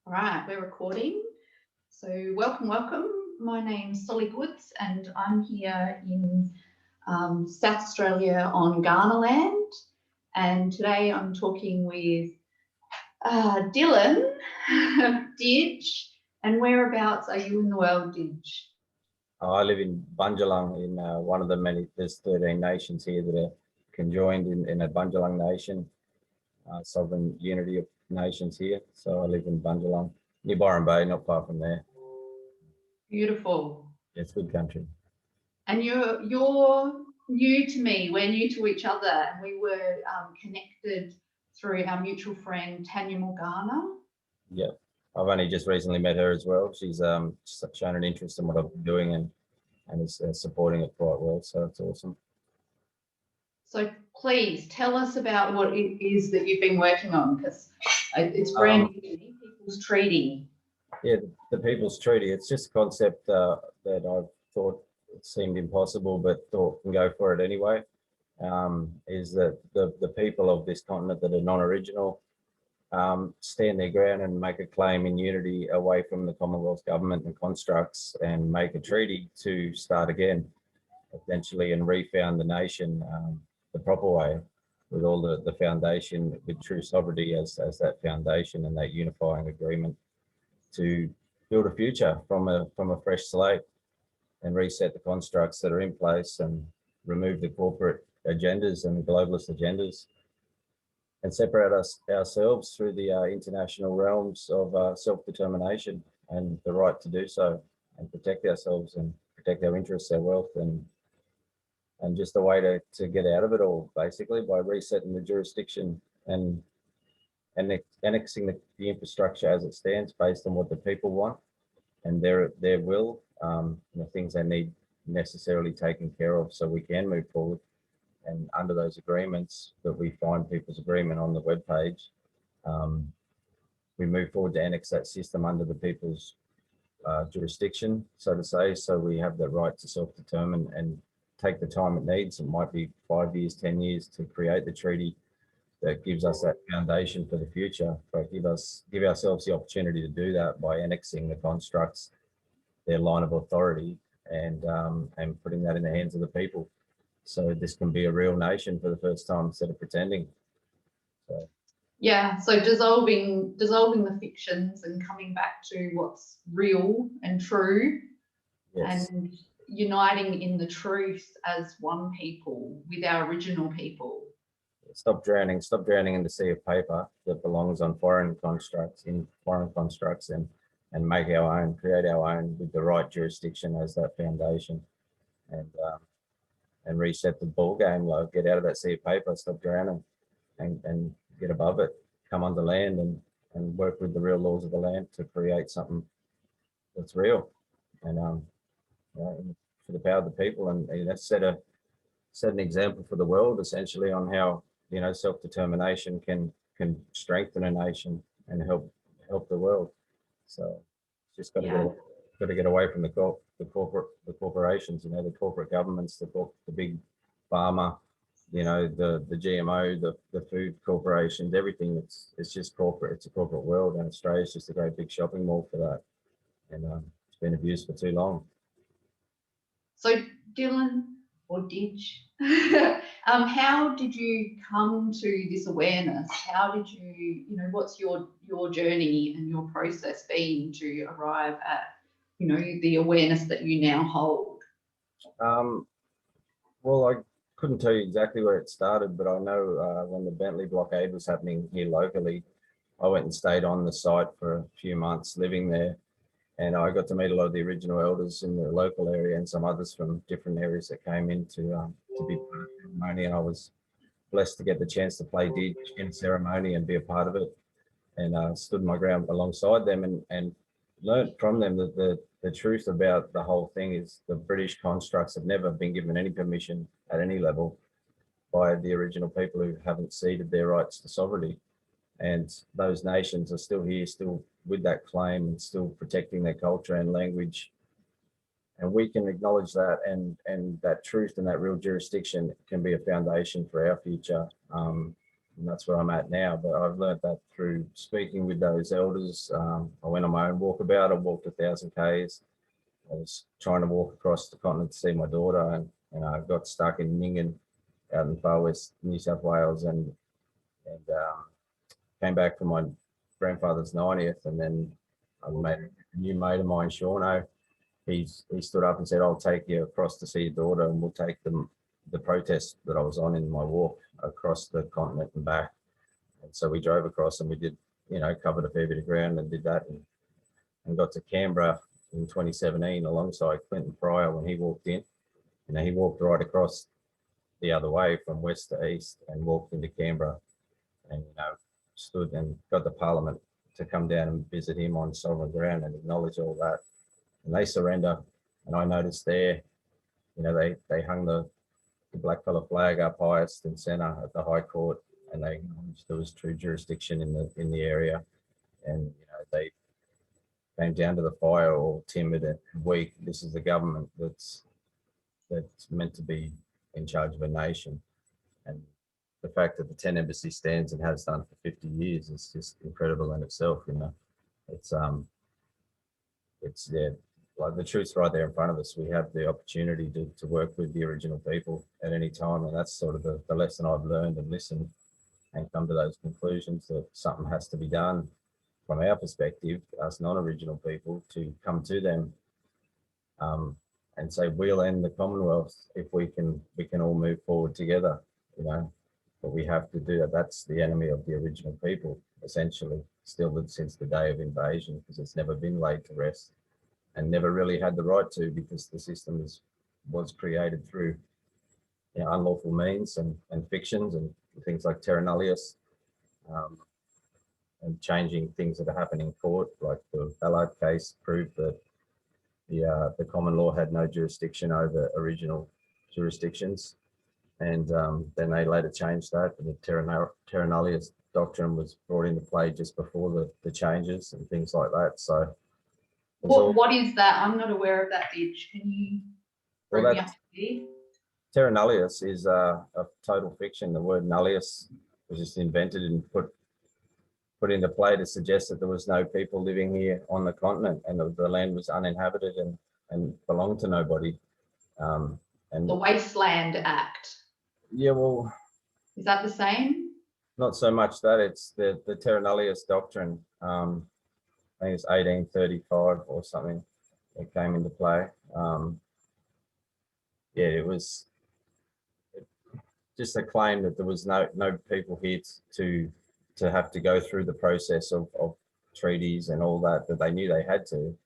All right, we're recording. So welcome. My name's Solly Goods and I'm here in South Australia on Ghana land. And today I'm talking with Dylan, Didge. And whereabouts are you in the world, Didge? I live in Bunjalung in one of the many, there's 13 nations here that are conjoined in a Bunjalung nation, sovereign unity of nations here. So I live in Bunjalung, near Byron Bay, not far from there. Beautiful. Yeah, it's a good country. And you're new to me, we're new to each other, and we were connected through our mutual friend, Tanya Morgana. Yeah, I've only just recently met her as well. She's shown an interest in what I've been doing and is supporting it quite well, so it's awesome. So please tell us about what it is that you've been working on, because it's brand new to me, People's Treaty. Yeah, the People's Treaty, it's just a concept that I've thought it seemed impossible, but thought can go for it anyway. Is that the people of this continent that are non-original stand their ground and make a claim in unity away from the Commonwealth government and constructs, and make a treaty to start again, essentially, and refound the nation the proper way, with all the foundation, with true sovereignty as that foundation, and that unifying agreement to build a future from a fresh slate, and reset the constructs that are in place, and remove the corporate agendas and globalist agendas, and separate ourselves through the international realms of self-determination and the right to do so, and protect ourselves and protect our interests, our wealth, and just a way to get out of it all, basically, by resetting the jurisdiction and annexing the infrastructure as it stands, based on what the people want and their will, the things they need necessarily taken care of, so we can move forward. And under those agreements that we find people's agreement on the webpage, we move forward to annex that system under the people's jurisdiction, so to say. So we have the right to self-determine and take the time it needs. It might be 5 years, 10 years to create the treaty that gives us that foundation for the future, but give ourselves the opportunity to do that by annexing the constructs, their line of authority, and putting that in the hands of the people. So this can be a real nation for the first time, instead of pretending. So. Yeah, so dissolving the fictions and coming back to what's real and true. Yes. And uniting in the truth as one people with our original people. Stop drowning in the sea of paper that belongs on foreign constructs, and make our own, create our own, with the right jurisdiction as that foundation, and reset the ball game. Like, get out of that sea of paper, stop drowning, and get above it, come under land, and work with the real laws of the land to create something that's real, and for the power of the people, and set an example for the world, essentially, on how self-determination can strengthen a nation and help the world. So just got to get away from the corporations, the corporate governments, the big pharma, the GMO, the food corporations, everything. It's just corporate. It's a corporate world, and Australia's just a great big shopping mall for that, and it's been abused for too long. So Dylan, or Didge, how did you come to this awareness? How did you, what's your journey and your process been to arrive at, the awareness that you now hold? Well, I couldn't tell you exactly where it started, but I know when the Bentley blockade was happening here locally, I went and stayed on the site for a few months, living there. And I got to meet a lot of the original elders in the local area, and some others from different areas that came in to be part of the ceremony. And I was blessed to get the chance to play didge in ceremony and be a part of it, and stood my ground alongside them, and learned from them that the truth about the whole thing is the British constructs have never been given any permission at any level by the original people who haven't ceded their rights to sovereignty. And those nations are still here, still with that claim, and still protecting their culture and language. And we can acknowledge that, and that truth and that real jurisdiction can be a foundation for our future, and that's where I'm at now. But I've learned that through speaking with those elders. I went on my own walkabout. I walked 1,000 Ks. I was trying to walk across the continent to see my daughter, and I got stuck in Nyngan out in far west New South Wales, and came back for my grandfather's 90th, and then I made a new mate of mine, Shauno. He stood up and said, "I'll take you across to see your daughter, and we'll take the protest that I was on in my walk across the continent and back." And so we drove across, and we did, covered a fair bit of ground and did that, and got to Canberra in 2017 alongside Clinton Pryor when he walked in. He walked right across the other way from west to east and walked into Canberra, and stood and got the Parliament to come down and visit him on sovereign ground and acknowledge all that. And they surrender. And I noticed there, they hung the blackfella flag up highest and centre at the High Court, and they acknowledged there was true jurisdiction in the area. And they came down to the fire all timid and weak. This is the government that's meant to be in charge of a nation. And the fact that the 10 Embassy stands and has done for 50 years is just incredible in itself. It's like the truth's right there in front of us. We have the opportunity to work with the original people at any time, and that's sort of the lesson I've learned and listened and come to those conclusions that something has to be done from our perspective, us non-original people, to come to them and say we'll end the Commonwealth if we can all move forward together. But we have to do that. That's the enemy of the original people, essentially, still since the day of invasion, because it's never been laid to rest and never really had the right to, because the system was created through unlawful means and fictions and things like Terra Nullius, and changing things that are happening in court, like the Ballard case proved that the common law had no jurisdiction over original jurisdictions. And then they later changed that. The Terra Nullius doctrine was brought into play just before the changes and things like that. So, what is that? I'm not aware of that, didge. Can you bring me up to speed? Terra Nullius is a total fiction. The word nullius was just invented and put into play to suggest that there was no people living here on the continent, and the land was uninhabited and belonged to nobody. And the Wasteland Act. Yeah, well, is that the same? Not so much that. It's the Terra Nullius doctrine. I think it's 1835 or something that came into play. It was just a claim that there was no people here to have to go through the process of treaties and all that they knew they had to.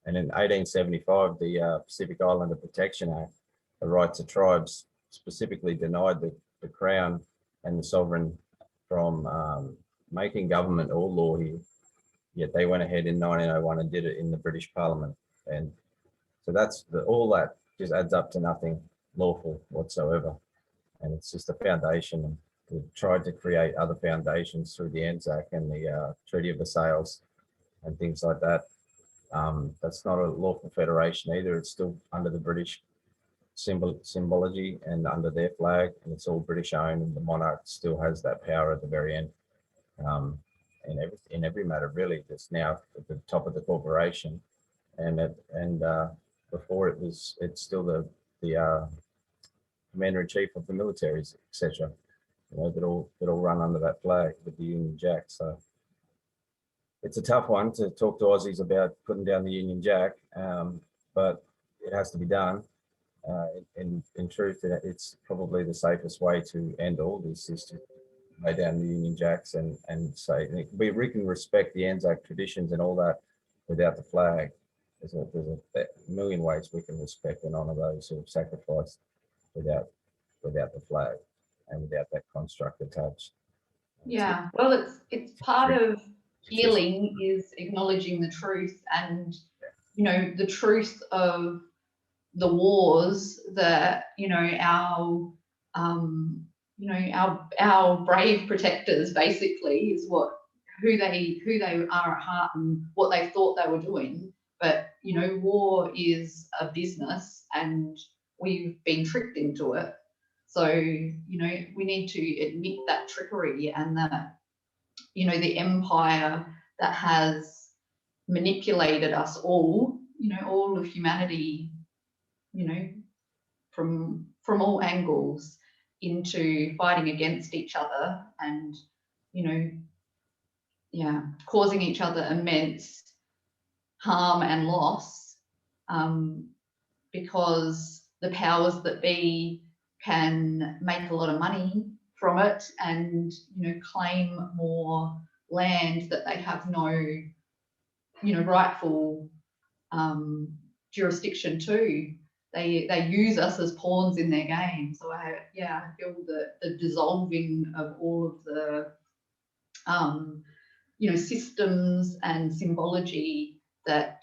And in 1875, the Pacific Islander Protection Act, the rights of tribes, specifically denied the Crown and the sovereign from making government or law here. Yet they went ahead in 1901 and did it in the British Parliament. And so that's all that just adds up to nothing lawful whatsoever. And it's just a foundation. And we've tried to create other foundations through the Anzac and the Treaty of Versailles and things like that. That's not a lawful federation either. It's still under the British symbology and under their flag, and it's all British owned, and the monarch still has that power at the very end. In every matter, really, that's now at the top of the corporation, and before it's still the commander in chief of the militaries, etc. That all run under that flag with the Union Jack. So it's a tough one to talk to Aussies about putting down the Union Jack, but it has to be done. In truth, it's probably the safest way to end all this is to lay down the Union Jacks and say we can respect the Anzac traditions and all that without the flag. There's a million ways we can respect and honour those who have sacrificed without the flag and without that construct attached. Yeah, well, it's part of healing is acknowledging the truth, and the truth of the wars that our brave protectors basically is who they are at heart and what they thought they were doing. But war is a business, and we've been tricked into it. So, we need to admit that trickery and that, the empire that has manipulated us all, all of humanity, from all angles into fighting against each other and, causing each other immense harm and loss, because the powers that be can make a lot of money from it and, claim more land that they have no, rightful jurisdiction to. They use us as pawns in their game. So I feel the dissolving of all of the systems and symbology that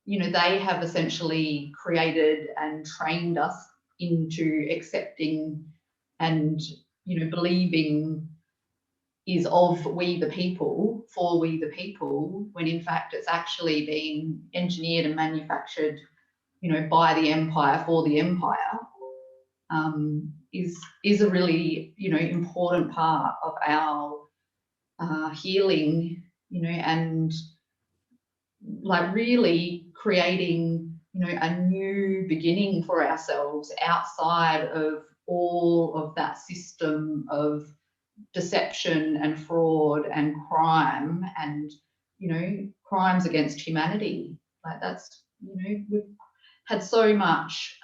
they have essentially created and trained us into accepting and believing is of we the people, for we the people, when in fact it's actually been engineered and manufactured by the empire for the empire, is a really important part of our healing, and like really creating a new beginning for ourselves outside of all of that system of deception and fraud and crime and crimes against humanity. Like that's we've had so much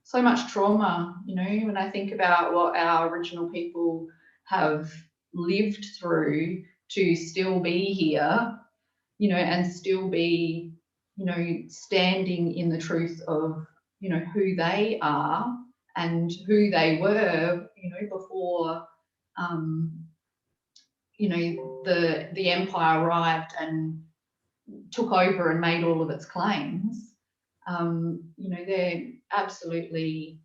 so much trauma, when I think about what our original people have lived through to still be here, and still be, standing in the truth of, who they are and who they were, before, the empire arrived and took over and made all of its claims. They're absolutely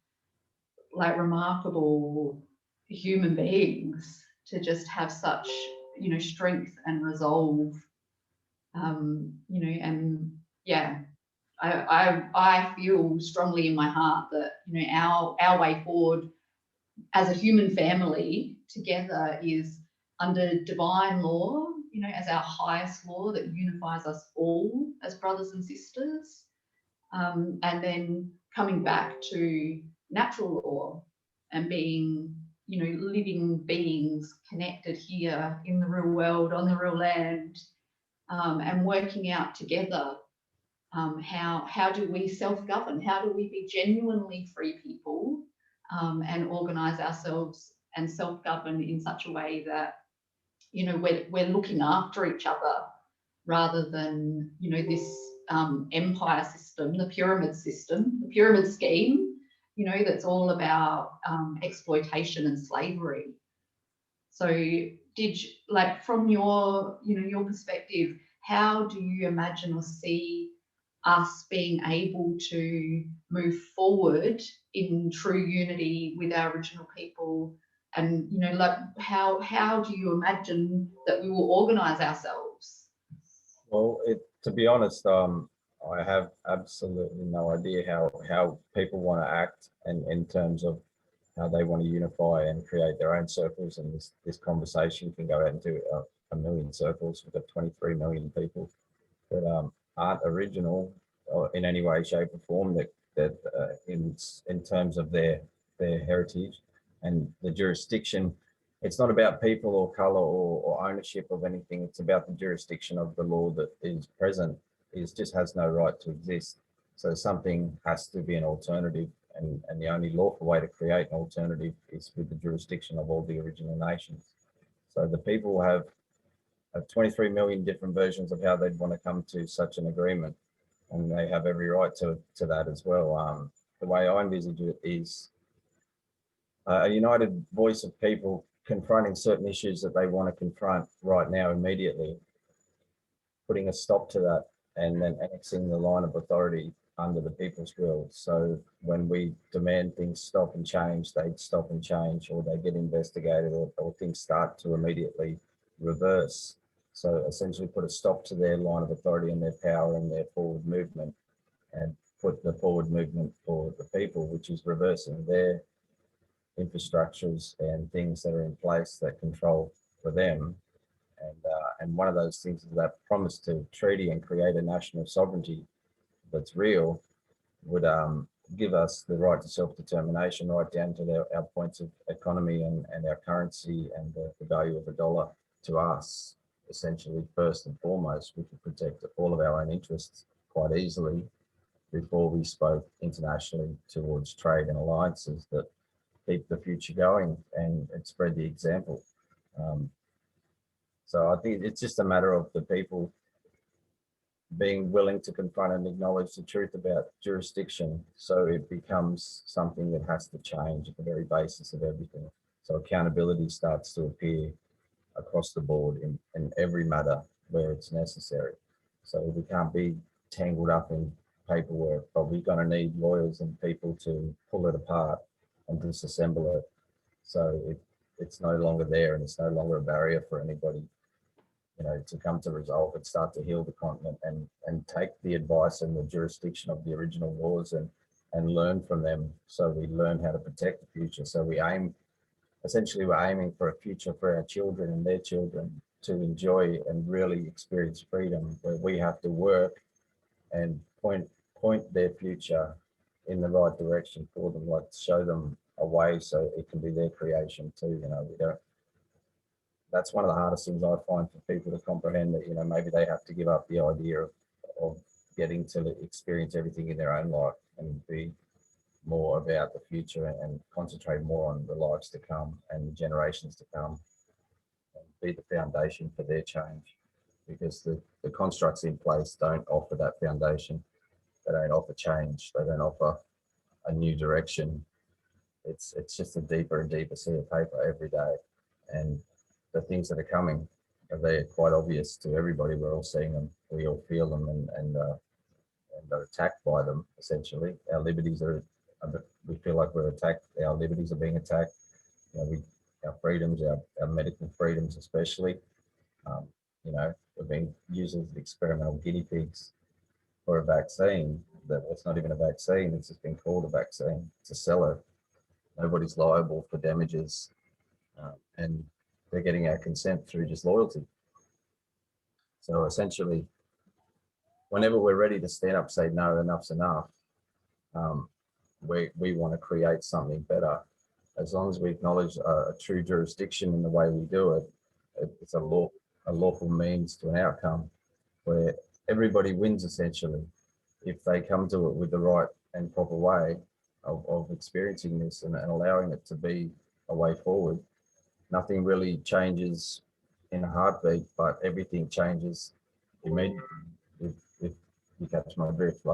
like remarkable human beings to just have such, strength and resolve. And yeah, I feel strongly in my heart that, our way forward as a human family together is under divine law, as our highest law that unifies us all as brothers and sisters. And then coming back to natural law and being, living beings connected here in the real world, on the real land, and working out together how do we self-govern? How do we be genuinely free people, and organise ourselves and self-govern in such a way that, we're looking after each other rather than, this empire system, the pyramid scheme, that's all about exploitation and slavery. So from your, your perspective, how do you imagine or see us being able to move forward in true unity with our original people? And, how do you imagine that we will organise ourselves? Well, to be honest, I have absolutely no idea how people want to act, and in terms of how they want to unify and create their own circles. And this conversation can go out into a million circles. We've got 23 million people that aren't original or in any way, shape, or form that in terms of their heritage and the jurisdiction. It's not about people or color or ownership of anything. It's about the jurisdiction of the law that is present. Just has no right to exist. So something has to be an alternative, and the only lawful way to create an alternative is with the jurisdiction of all the original nations. So the people have 23 million different versions of how they'd want to come to such an agreement, and they have every right to that as well. The way I envisage it is a united voice of people confronting certain issues that they want to confront right now immediately, putting a stop to that, and then annexing the line of authority under the people's will. So when we demand things stop and change, they stop and change, or they get investigated, or things start to immediately reverse. So essentially put a stop to their line of authority and their power and their forward movement, and put the forward movement for the people, which is reversing their infrastructures and things that are in place that control for them. And one of those things is that promise to treaty and create a national sovereignty that's real would give us the right to self-determination right down to our points of economy and our currency and the value of the dollar to us. Essentially, first and foremost, we could protect all of our own interests quite easily before we spoke internationally towards trade and alliances that keep the future going and spread the example. So I think it's just a matter of the people being willing to confront and acknowledge the truth about jurisdiction, so it becomes something that has to change at the very basis of everything. So accountability starts to appear across the board in every matter where it's necessary. So we can't be tangled up in paperwork, but we're going to need lawyers and people to pull it apart and disassemble it. So it's no longer there, and it's no longer a barrier for anybody, to come to resolve and start to heal the continent and take the advice and the jurisdiction of the original laws and learn from them. So we learn how to protect the future. So essentially we're aiming for a future for our children and their children to enjoy and really experience freedom, where we have to work and point their future in the right direction for them, like show them a way so it can be their creation too. That's one of the hardest things I find for people to comprehend, that maybe they have to give up the idea of getting to experience everything in their own life and be more about the future and concentrate more on the lives to come and the generations to come and be the foundation for their change, because the constructs in place don't offer that foundation. They don't offer change. They don't offer a new direction. It's just a deeper and deeper sea of paper every day. And the things that are coming, they're quite obvious to everybody. We're all seeing them. We all feel them and are attacked by them, essentially. Our liberties we feel like we're attacked. Our liberties are being attacked. Our freedoms, our medical freedoms especially. We're being used as experimental guinea pigs for a vaccine. It's not even a vaccine. It's just been called a vaccine. It's a seller. Nobody's liable for damages. And they're getting our consent through just loyalty. So essentially, whenever we're ready to stand up, say, no, enough's enough, we want to create something better. As long as we acknowledge a true jurisdiction in the way we do it, it's a lawful means to an outcome where everybody wins, essentially, if they come to it with the right and proper way of experiencing this and allowing it to be a way forward. Nothing really changes in a heartbeat, but everything changes immediately, if you catch my drift.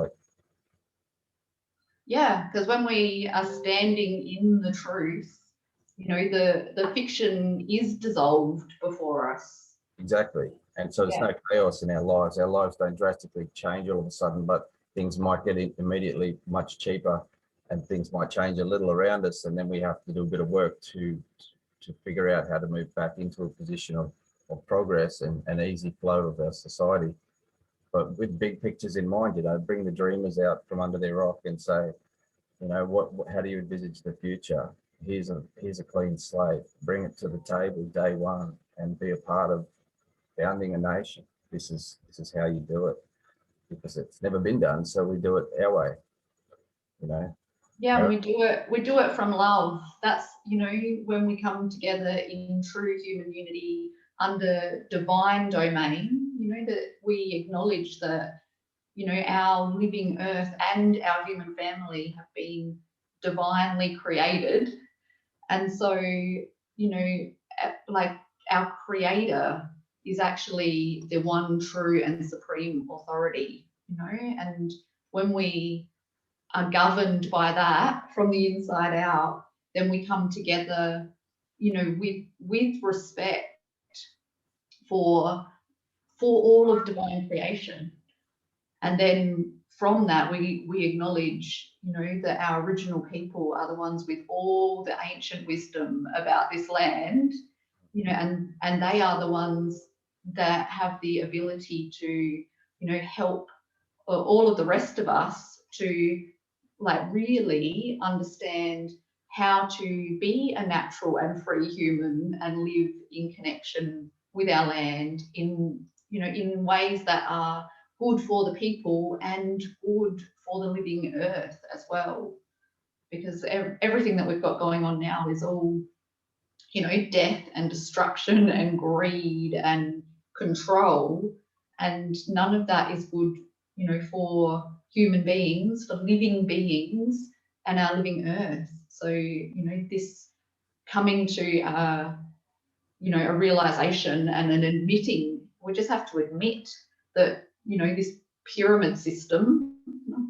Yeah, because when we are standing in the truth, the fiction is dissolved before us. Exactly. And so there's no chaos in our lives. Our lives don't drastically change all of a sudden, but things might get immediately much cheaper and things might change a little around us. And then we have to do a bit of work to figure out how to move back into a position of progress and an easy flow of our society. But with big pictures in mind, bring the dreamers out from under their rock and say, how do you envisage the future? Here's a clean slate. Bring it to the table day one and be a part of founding a nation. This is how you do it, because it's never been done, so we do it our way. Yeah, and we do it from love. That's when we come together in true human unity under divine domain, that we acknowledge that our living earth and our human family have been divinely created. And so, like our creator is actually the one true and supreme authority, and when we are governed by that from the inside out, then we come together, with respect for all of divine creation. And then from that, we acknowledge, that our original people are the ones with all the ancient wisdom about this land, and they are the ones that have the ability to, help all of the rest of us to like really understand how to be a natural and free human and live in connection with our land in, you know, in ways that are good for the people and good for the living earth as well. Because everything that we've got going on now is all, you know, death and destruction and greed and control, and none of that is good, you know, for human beings, for living beings and our living earth. So, you know, this coming to you know, a realization and an admitting, we just have to admit that, you know, this pyramid system,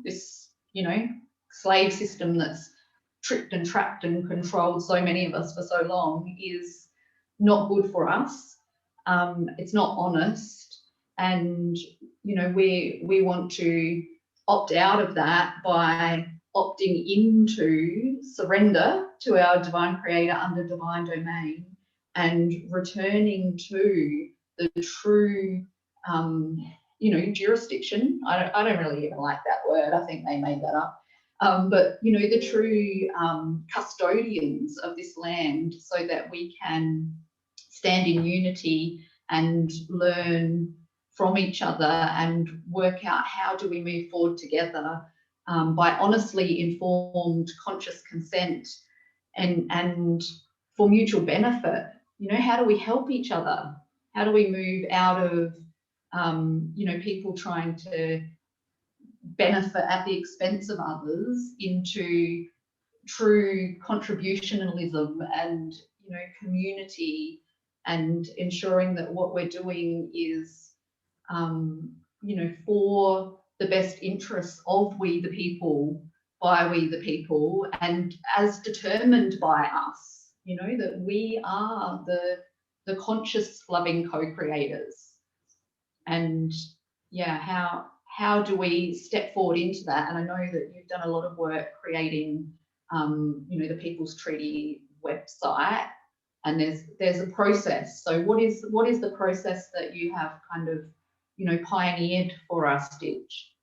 this, you know, slave system that's tricked and trapped and controlled so many of us for so long is not good for us. It's not honest, and you know, we want to opt out of that by opting into surrender to our divine creator under divine domain and returning to the true you know, jurisdiction. I don't really even like that word. I think they made that up. But you know, the true custodians of this land, so that we can stand in unity and learn from each other and work out how do we move forward together by honestly informed conscious consent and for mutual benefit. You know, how do we help each other? How do we move out of you know, people trying to benefit at the expense of others into true contributionalism and, you know, community, and ensuring that what we're doing is you know, for the best interests of we the people, by we the people, and as determined by us, you know, that we are the conscious loving co-creators. And yeah, how do we step forward into that? And I know that you've done a lot of work creating you know, the People's Treaty website, and there's a process. So what is the process that you have kind of, you know, pioneered for us, Didge?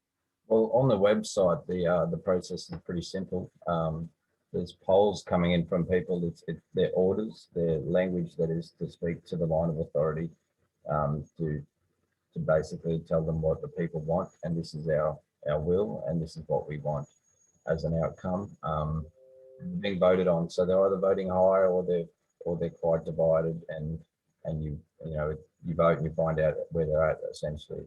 Well, on the website, the process is pretty simple. There's polls coming in from people. It's their orders, their language that is to speak to the line of authority, to basically tell them what the people want, and this is our will, and this is what we want as an outcome. Being voted on, so they're either voting higher or they're quite divided, and you know, you vote and you find out where they're at. Essentially,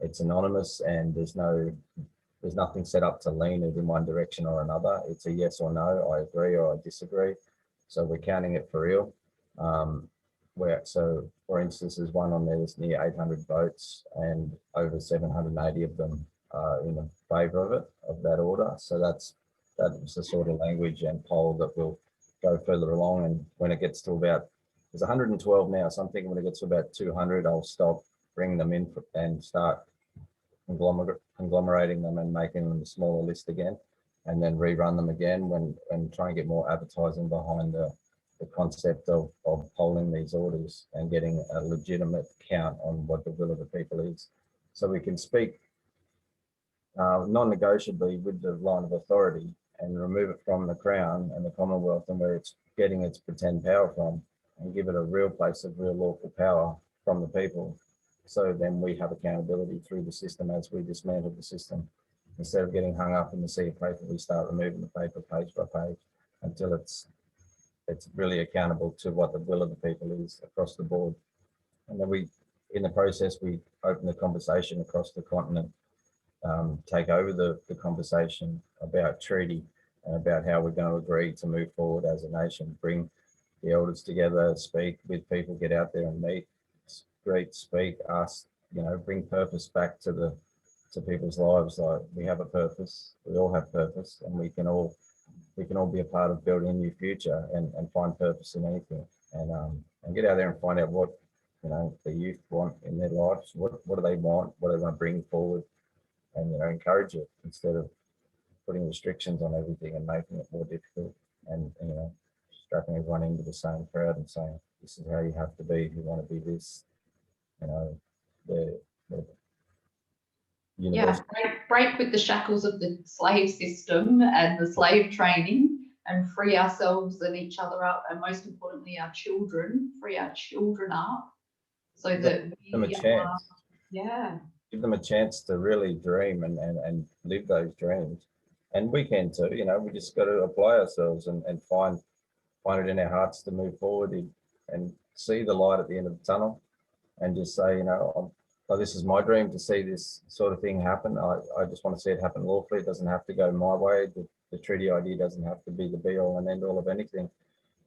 it's anonymous, and there's nothing set up to lean it in one direction or another. It's a yes or no, I agree or I disagree. So we're counting it for real. So for instance, there's one on there that's near 800 votes, and over 780 of them are in favour of it, of that order. So that's the sort of language and poll that will go further along. And when it gets to about, there's 112 now, so I'm thinking when it gets to about 200, I'll stop, bring them in and start conglomerating them and making them a smaller list again, and then rerun them again and try and get more advertising behind the concept of polling these orders and getting a legitimate count on what the will of the people is, so we can speak non-negotiably with the line of authority and remove it from the Crown and the Commonwealth and where it's getting its pretend power from, and give it a real place of real lawful power from the people. So then we have accountability through the system as we dismantle the system. Instead of getting hung up in the sea of paper, we start removing the paper page by page until it's really accountable to what the will of the people is across the board. And then in the process, we open the conversation across the continent, take over the conversation about treaty and about how we're going to agree to move forward as a nation, bring the elders together, speak with people, get out there and meet, greet, speak, ask, you know, bring purpose back to people's lives. Like, we have a purpose, we all have purpose, and we can all be a part of building a new future and find purpose in anything, and get out there and find out what, you know, the youth want in their lives, what do they want, what do they want to bring forward, and, you know, encourage it instead of putting restrictions on everything and making it more difficult, and you know, strapping everyone into the same crowd and saying, this is how you have to be if you want to be this. You know, universal. break with the shackles of the slave system and the slave training, and free ourselves and each other up, and most importantly our children, free our children up, so that Give them a we chance. yeah, Give them a chance to really dream and live those dreams. And we can too, we just got to apply ourselves and find it in our hearts to move forward and see the light at the end of the tunnel, and just say, this is my dream to see this sort of thing happen. I just want to see it happen lawfully. It doesn't have to go my way. The treaty idea doesn't have to be the be all and end all of anything,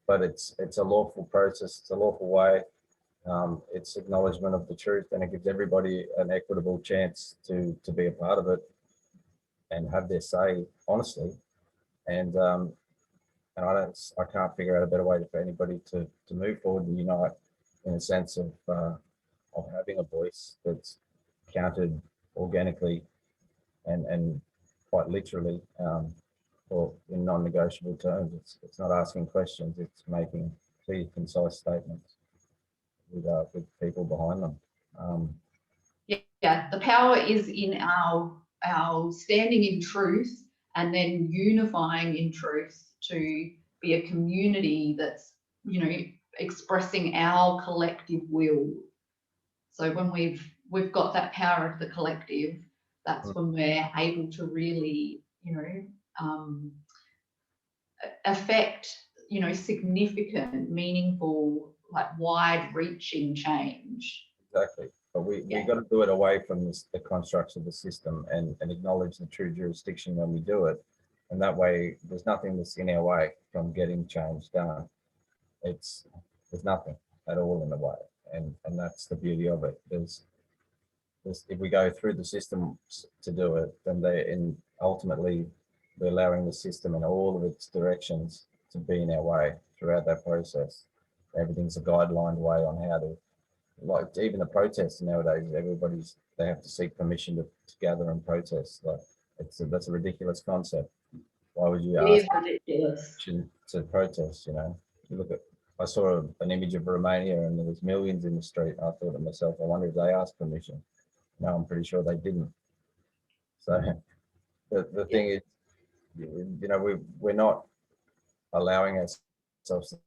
but it's a lawful process. It's a lawful way. It's acknowledgement of the truth, and it gives everybody an equitable chance to be a part of it and have their say honestly. And I can't figure out a better way for anybody to move forward and unite in a sense of having a voice that's counted organically and quite literally, or in non-negotiable terms. It's not asking questions, it's making clear, concise statements with people behind them. yeah, the power is in our standing in truth and then unifying in truth to be a community that's, expressing our collective will. So when we've got that power of the collective, that's when we're able to really, affect, significant, meaningful, like wide-reaching change. Exactly. But we got to do it away from the constructs of the system and acknowledge the true jurisdiction when we do it. And that way, there's nothing that's in our way from getting change done. There's nothing at all in the way. And that's the beauty of it. There's if we go through the system to do it, then ultimately we're allowing the system in all of its directions to be in our way throughout that process. Everything's a guideline way on how to, like even the protests nowadays, they have to seek permission to gather and protest. Like that's a ridiculous concept. Why would you ask ridiculous to protest? You look at, I saw an image of Romania and there was millions in the street. I thought to myself, I wonder if they asked permission. No, I'm pretty sure they didn't. So the thing is, we're not allowing ourselves to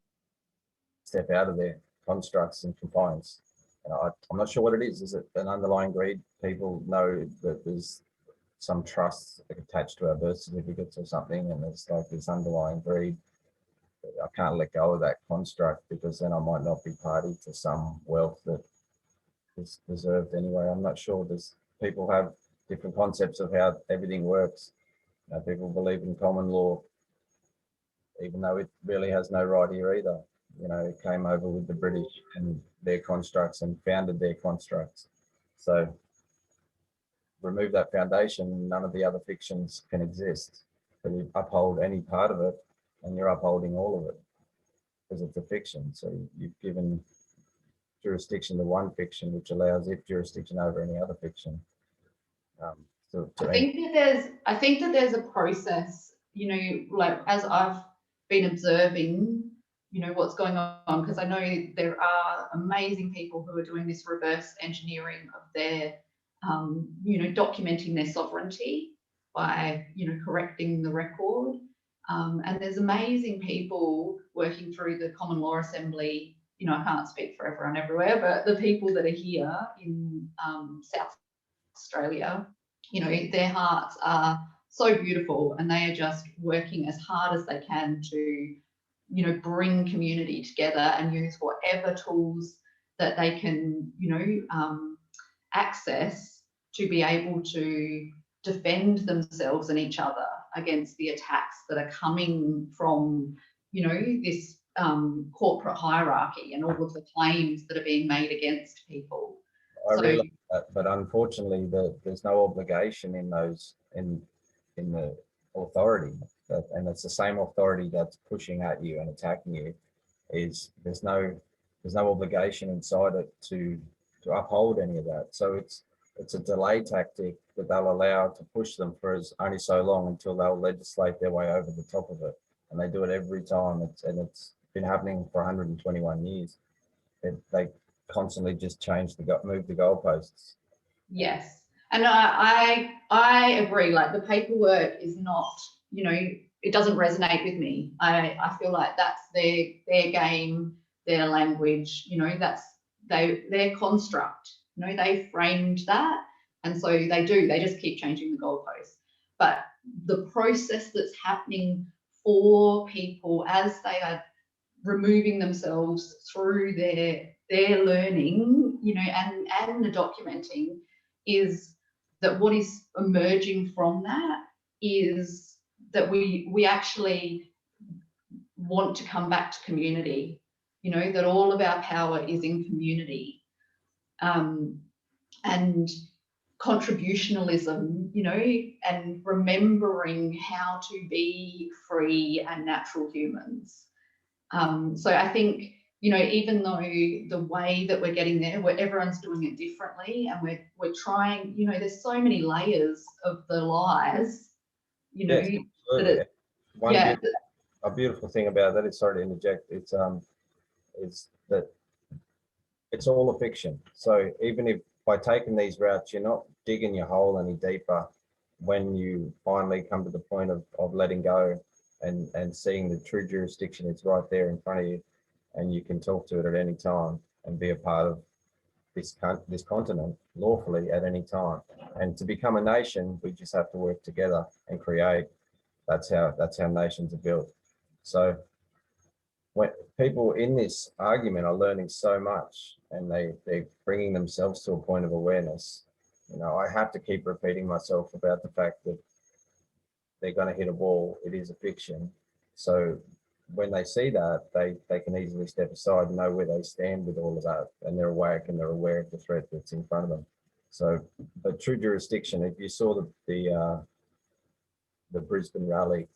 step out of their constructs and confines. I'm not sure what it is. Is it an underlying greed? People know that there's some trust attached to our birth certificates or something, and it's like this underlying greed. I can't let go of that construct because then I might not be party to some wealth that is deserved anyway. I'm not sure. People have different concepts of how everything works. People believe in common law, even though it really has no right here either. It came over with the British and their constructs and founded their constructs. So remove that foundation, none of the other fictions can exist. But you uphold any part of it and you're upholding all of it because it's a fiction. So you've given jurisdiction to one fiction, which allows it jurisdiction over any other fiction. I think that there's a process, like as I've been observing, what's going on, because I know there are amazing people who are doing this reverse engineering of their, documenting their sovereignty by, correcting the record. And there's amazing people working through the Common Law Assembly. I can't speak for everyone everywhere, but the people that are here in South Australia, their hearts are so beautiful and they are just working as hard as they can to, bring community together and use whatever tools that they can, access to be able to defend themselves and each other against the attacks that are coming from, this corporate hierarchy and all of the claims that are being made against people. I realize that, but unfortunately, there's no obligation in the authority, and it's the same authority that's pushing at you and attacking you. There's no obligation inside it to uphold any of that. So it's a delay tactic that they'll allow to push them for only so long until they'll legislate their way over the top of it, and they do it every time. It's been happening for 121 years. They constantly just move the goalposts. Yes, And I agree, like the paperwork is not, you know, it doesn't resonate with me. I feel like that's their game, their language, you know, that's their construct, you know, they framed that. And so they just keep changing the goalposts. But the process that's happening for people as they are removing themselves through their learning, you know, and the documenting, is that what is emerging from that is that we actually want to come back to community, you know, that all of our power is in community, and contributionalism, you know, and remembering how to be free and natural humans. So I think, you know, even though the way that we're getting there, where everyone's doing it differently, and we're trying, you know, there's so many layers of the lies, you know, Yes, absolutely. that it, A beautiful thing about that is, sorry to interject, it's that it's all a fiction. So even if by taking these routes, you're not digging your hole any deeper, when you finally come to the point of letting go and seeing the true jurisdiction, it's right there in front of you, and you can talk to it at any time and be a part of this continent lawfully at any time. And to become a nation, we just have to work together and create. That's how nations are built. So when people in this argument are learning so much, and they're bringing themselves to a point of awareness, you know, I have to keep repeating myself about the fact that they're going to hit a wall. It is a fiction. So when they see that, they can easily step aside and know where they stand with all of that, and they're awake and they're aware of the threat that's in front of them. So, but true jurisdiction, if you saw the Brisbane rally,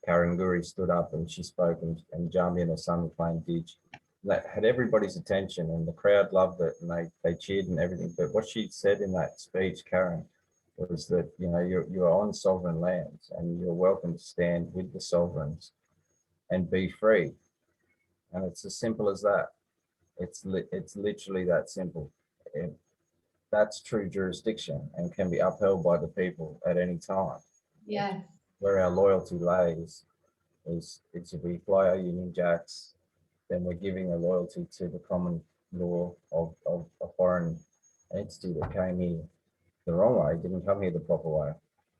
Karen Guri stood up and she spoke, and Jamie and her son were playing didge. That had everybody's attention, and the crowd loved it, and they cheered and everything. But what she said in that speech, Karen, was that, you know, you're on sovereign lands, and you're welcome to stand with the sovereigns and be free. And it's as simple as that. It's literally that simple. And that's true jurisdiction, and can be upheld by the people at any time. yeah, Where our loyalty lays is if we fly our Union Jacks, then we're giving a loyalty to the common law of a foreign entity that came here the wrong way, didn't come here the proper way.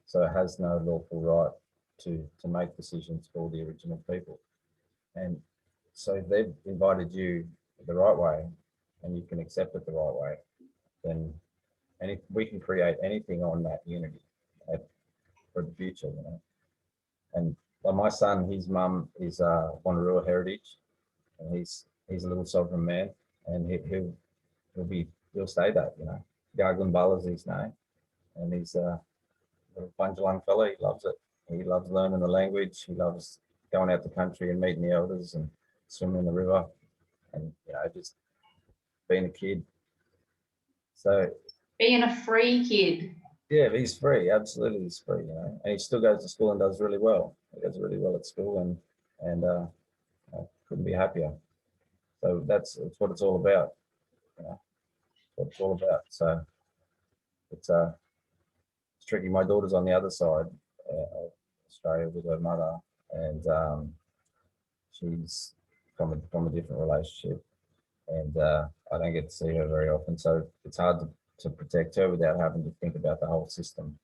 So it has no lawful right to make decisions for the original people. And so if they've invited you the right way, and you can accept it the right way, then we can create anything on that unity for the future, you know. And like my son, his mum is Wanneroo heritage, and he's a little sovereign man, and he'll stay that, you know. Garglin is his name, and he's a little Bunjalung fella. He loves it. He loves learning the language. He loves going out the country and meeting the elders and swimming in the river, and, you know, just being a kid. So being a free kid. yeah, he's free. Absolutely, he's free. You know, and he still goes to school and does really well. He does really well at school, and I couldn't be happier. So that's what it's all about. You know, what it's all about. So it's tricky. My daughter's on the other side of Australia with her mother, and she's from a different relationship, and I don't get to see her very often. So it's hard to protect her without having to think about the whole system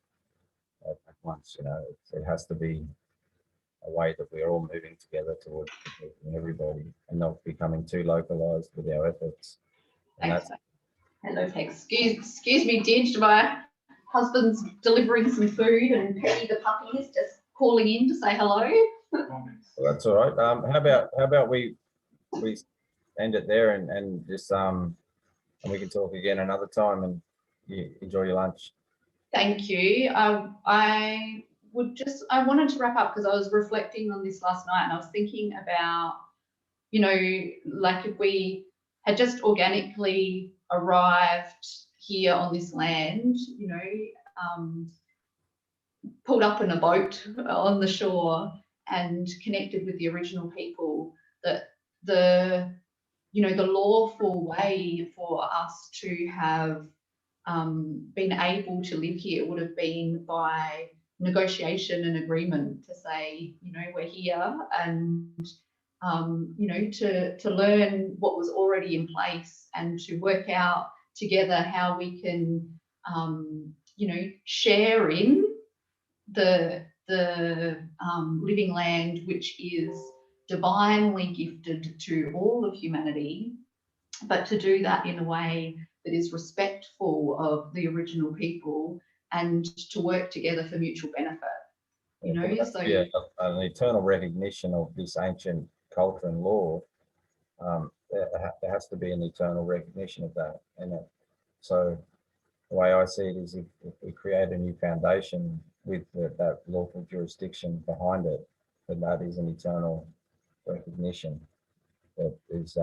at once. You know, it has to be a way that we're all moving together towards protecting everybody, and not becoming too localized with our efforts. And that's Hello, excuse me, Didge. My husband's delivering some food, and Penny the puppy is just calling in to say hello. well, that's all right. How about we end it there, and just and we can talk again another time, and you enjoy your lunch. Thank you. I wanted to wrap up because I was reflecting on this last night, and I was thinking about, you know, like if we had just organically arrived here on this land, you know, pulled up in a boat on the shore and connected with the original people, that the, you know, the lawful way for us to have been able to live here would have been by negotiation and agreement to say, you know, we're here, and you know, to learn what was already in place and to work out together how we can, you know, share in the living land, which is divinely gifted to all of humanity, but to do that in a way that is respectful of the original people and to work together for mutual benefit. You know, so yeah, an eternal recognition of this ancient culture and law. There has to be an eternal recognition of that, and so the way I see it is, if we create a new foundation with that lawful jurisdiction behind it, then that is an eternal recognition that is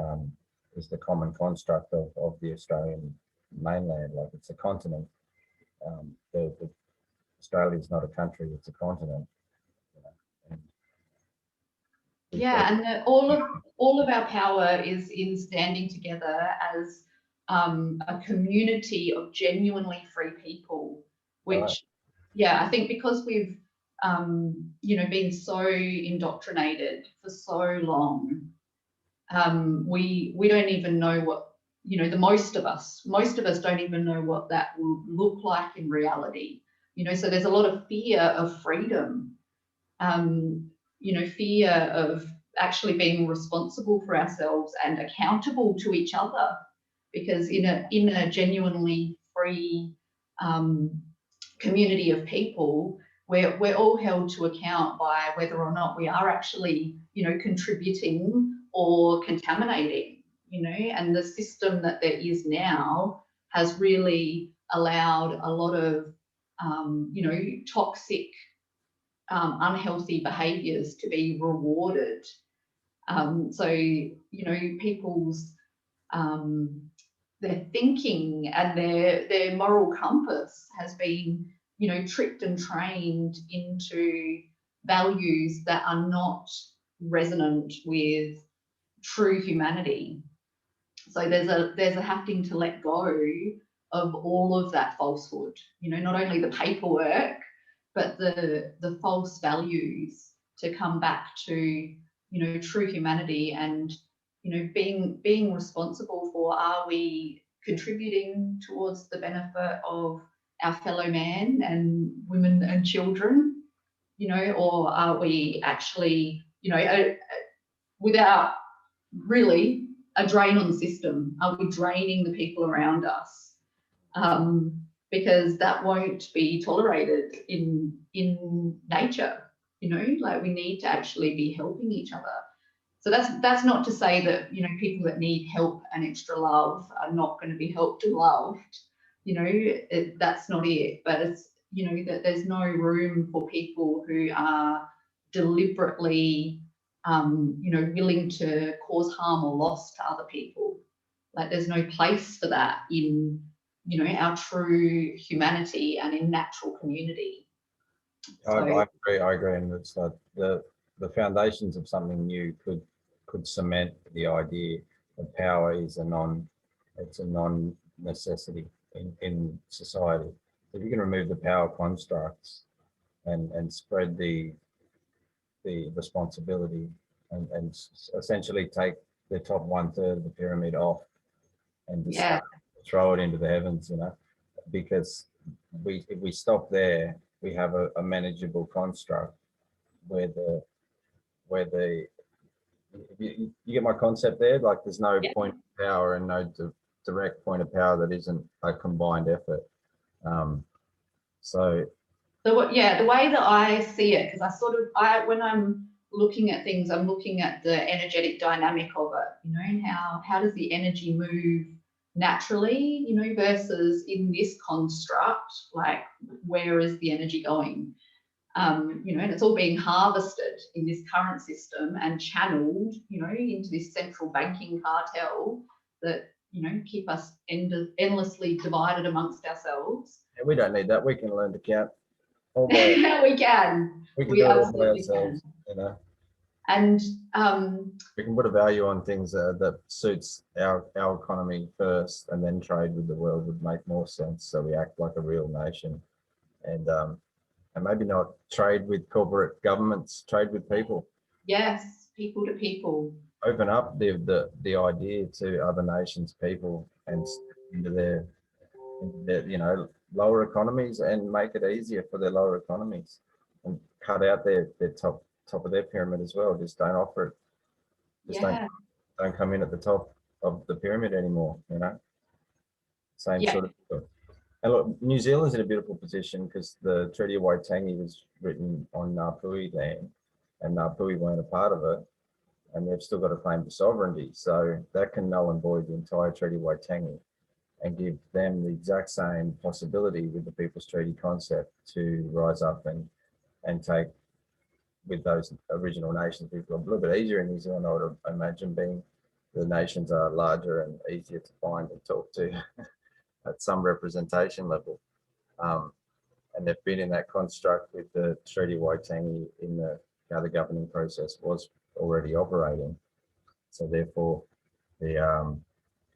the common construct of the Australian mainland. Like, it's a continent. Australia is not a country; it's a continent. You know, and yeah, and all of our power is in standing together as a community of genuinely free people, which, right. yeah, I think because we've you know, been so indoctrinated for so long, we don't even know what, you know, most of us don't even know what that will look like in reality. You know, so there's a lot of fear of freedom, you know, fear of actually being responsible for ourselves and accountable to each other, because in a genuinely free community of people, we're all held to account by whether or not we are actually, you know, contributing or contaminating, you know. And the system that there is now has really allowed a lot of you know, toxic, unhealthy behaviours to be rewarded. So, you know, people's their thinking and their moral compass has been, you know, tricked and trained into values that are not resonant with true humanity. So there's a having to let go of all of that falsehood, you know, not only the paperwork, but the false values, to come back to, you know, true humanity and, you know, being responsible for, are we contributing towards the benefit of our fellow man and women and children, you know, or are we actually, you know, without really a drain on the system, are we draining the people around us? Because that won't be tolerated in nature, you know. Like, we need to actually be helping each other. So that's not to say that, you know, people that need help and extra love are not going to be helped and loved, you know. That's not it. But it's, you know, that there's no room for people who are deliberately you know, willing to cause harm or loss to other people. Like, there's no place for that in, you know, our true humanity and in natural community. I agree, and it's like the foundations of something new could cement the idea that power is a non necessity in society. If you can remove the power constructs and spread the responsibility and essentially take the top 1/3 of the pyramid off and just throw it into the heavens, you know, because if we stop there, we have a manageable construct where you get my concept there. Like, there's no point of power and no direct point of power that isn't a combined effort. So the way that I see it, because when I'm looking at things, I'm looking at the energetic dynamic of it, you know, and how does the energy move naturally, you know, versus in this construct, like, where is the energy going? You know, and it's all being harvested in this current system and channeled, you know, into this central banking cartel that, you know, keep us endlessly divided amongst ourselves. Yeah, we don't need that. We can learn to count all by we can. we can do it all by ourselves, you know. And We can put a value on things that suits our economy first, and then trade with the world would make more sense. So we act like a real nation, and maybe not trade with corporate governments, trade with people. yes, people to people. Open up the idea to other nations, people, and into their lower economies, and make it easier for their lower economies, and cut out their top of their pyramid as well. Just don't offer it. Just Yeah, don't come in at the top of the pyramid anymore. Same yeah, sort of. And look, New Zealand's in a beautiful position because the Treaty of Waitangi was written on Ngāpuhi land, and Ngāpuhi weren't a part of it, and they've still got a claim to sovereignty. So that can null and void the entire Treaty of Waitangi and give them the exact same possibility with the People's Treaty concept to rise up and take with those original nations. People a little bit easier in New Zealand, I would imagine, being the nations are larger and easier to find and talk to at some representation level. And they've been in that construct with the Treaty of Waitangi in the governing process was already operating. So therefore, the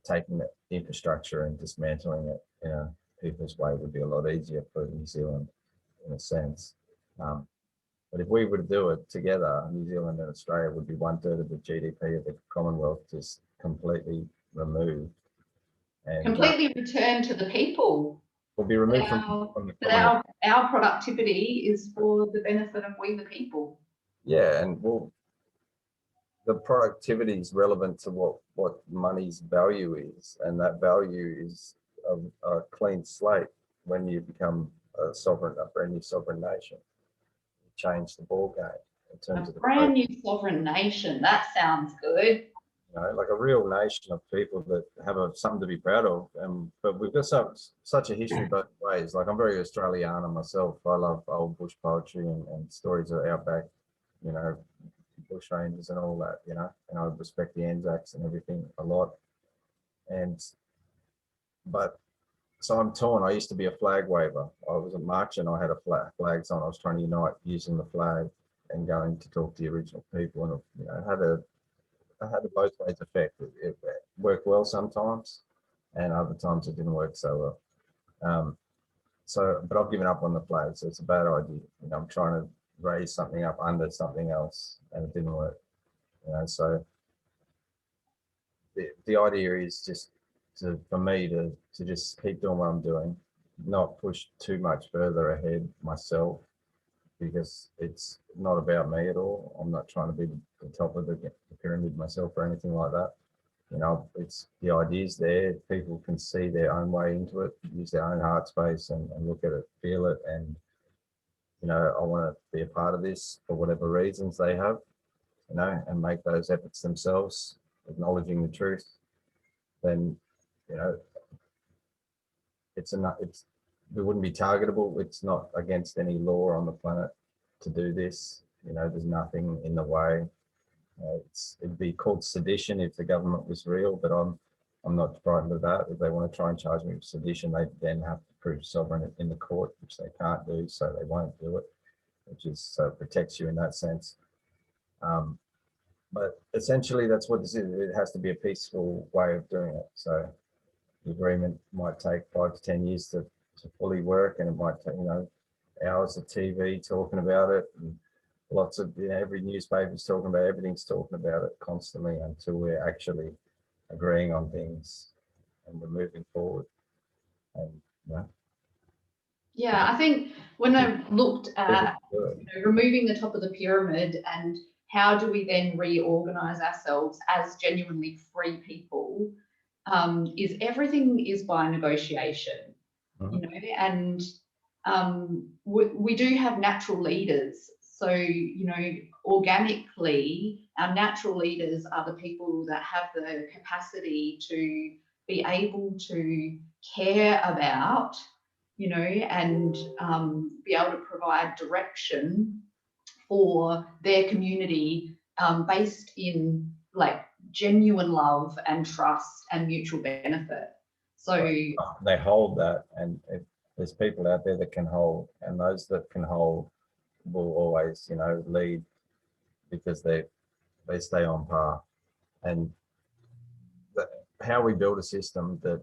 taking the infrastructure and dismantling it in a people's way would be a lot easier for New Zealand in a sense. But if we were to do it together, New Zealand and Australia would be 1/3 of the GDP of the Commonwealth just completely removed. And completely return to the people. will be removed from the Commonwealth. Our productivity is for the benefit of we the people. Yeah, and well, the productivity is relevant to what money's value is, and that value is a clean slate when you become a brand new sovereign nation. You change the ball game in terms of the brand new sovereign nation. That sounds good. Like a real nation of people that have something to be proud of. But we've got such a history both ways. Like I'm very Australiana myself. I love old bush poetry and stories of outback, bush rangers and all that, and I respect the Anzacs and everything a lot. But so I'm torn. I used to be a flag waver. I was a marcher and I had flags on. I was trying to unite using the flag and going to talk to the original people, and I had a both ways effect. It worked well sometimes, and other times it didn't work so well. But I've given up on the flag, so it's a bad idea. I'm trying to raise something up under something else, and it didn't work. So the idea is just for me to just keep doing what I'm doing, not push too much further ahead myself, because it's not about me at all. I'm not trying to be the top of the pyramid myself or anything like that. It's the ideas there. People can see their own way into it, use their own heart space and look at it, feel it. And, I want to be a part of this for whatever reasons they have, and make those efforts themselves, acknowledging the truth. Then, we wouldn't be targetable. It's not against any law on the planet to do this. There's nothing in the way. It'd be called sedition if the government was real, but I'm not frightened of that. If they want to try and charge me with sedition, they then have to prove sovereign in the court, which they can't do, so they won't do it, so it protects you in that sense. But essentially, that's what this is. It has to be a peaceful way of doing it. So the agreement might take 5 to 10 years to fully work, and it might take hours of TV talking about it, and lots of every newspaper's talking about it, everything's talking about it constantly until we're actually agreeing on things and we're moving forward. And yeah, I think when I looked at removing the top of the pyramid and how do we then reorganize ourselves as genuinely free people, is everything is by negotiation, and we do have natural leaders. So, organically, our natural leaders are the people that have the capacity to be able to care about, and be able to provide direction for their community based in like genuine love and trust and mutual benefit. So they hold that, and if there's people out there that can hold, and those that can hold will always, lead, because they're they stay on par. And how we build a system that,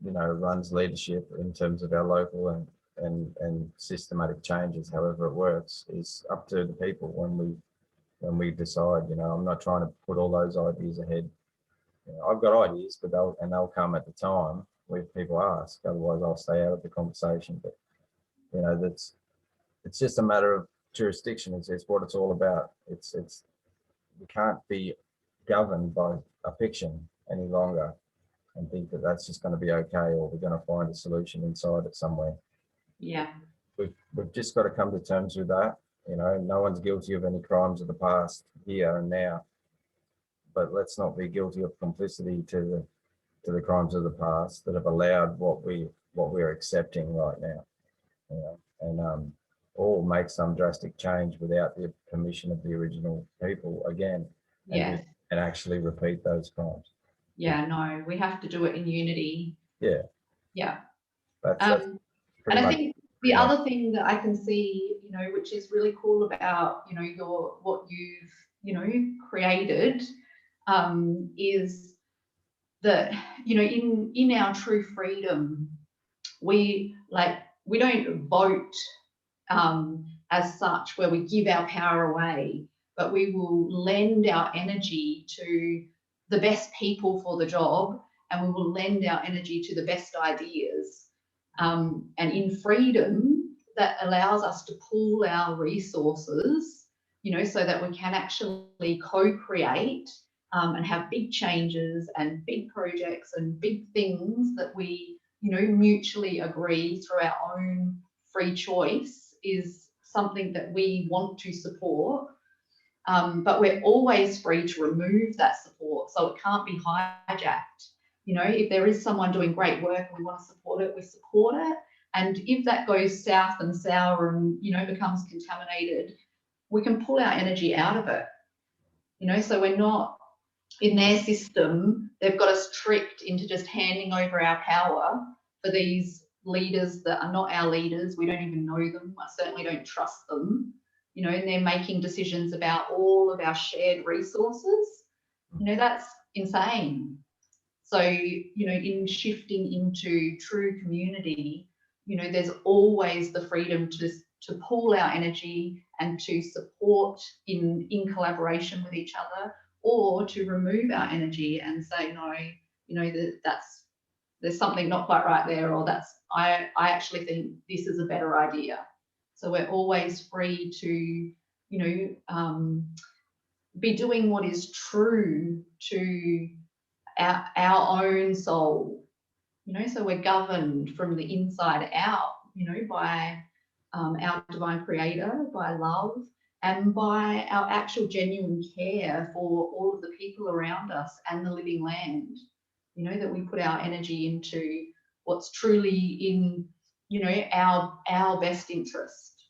you know, runs leadership in terms of our local and systematic changes, however it works, is up to the people when we decide. You know, I'm not trying to put all those ideas ahead. You know, I've got ideas, but they'll come at the time where people ask. Otherwise, I'll stay out of the conversation. But you know, it's just a matter of jurisdiction. It's what it's all about. It's we can't be governed by a fiction any longer and think that that's just going to be okay, or we're going to find a solution inside it somewhere. Yeah. We've just got to come to terms with that. You know, no one's guilty of any crimes of the past, here and now. But let's not be guilty of complicity to the crimes of the past that have allowed what we're accepting right now. You know, and or make some drastic change without the permission of the original people again. Yeah. And actually repeat those crimes. Yeah, no, we have to do it in unity. Yeah. Yeah. That's And pretty I much think the other thing that I can see, you know, which is really cool about, you know, what you've, you know, created, is that, you know, in our true freedom, we don't vote as such where we give our power away, but we will lend our energy to the best people for the job, and we will lend our energy to the best ideas. And in freedom, that allows us to pool our resources, you know, so that we can actually co-create and have big changes and big projects and big things that we, you know, mutually agree through our own free choice is something that we want to support. But we're always free to remove that support, so it can't be hijacked. You know, if there is someone doing great work and we want to support it, we support it. And if that goes south and sour and, you know, becomes contaminated, we can pull our energy out of it. You know, so we're not in their system. They've got us tricked into just handing over our power for these leaders that are not our leaders. We don't even know them. I certainly don't trust them. You know, and they're making decisions about all of our shared resources. You know, that's insane. So, you know, in shifting into true community, you know, there's always the freedom to pool our energy and to support in collaboration with each other, or to remove our energy and say, no, you know, there's something not quite right there, or I actually think this is a better idea. So we're always free to, you know, be doing what is true to our own soul, you know, so we're governed from the inside out, you know, by our divine creator, by love, and by our actual genuine care for all of the people around us and the living land, you know, that we put our energy into what's truly in, you know, our best interest.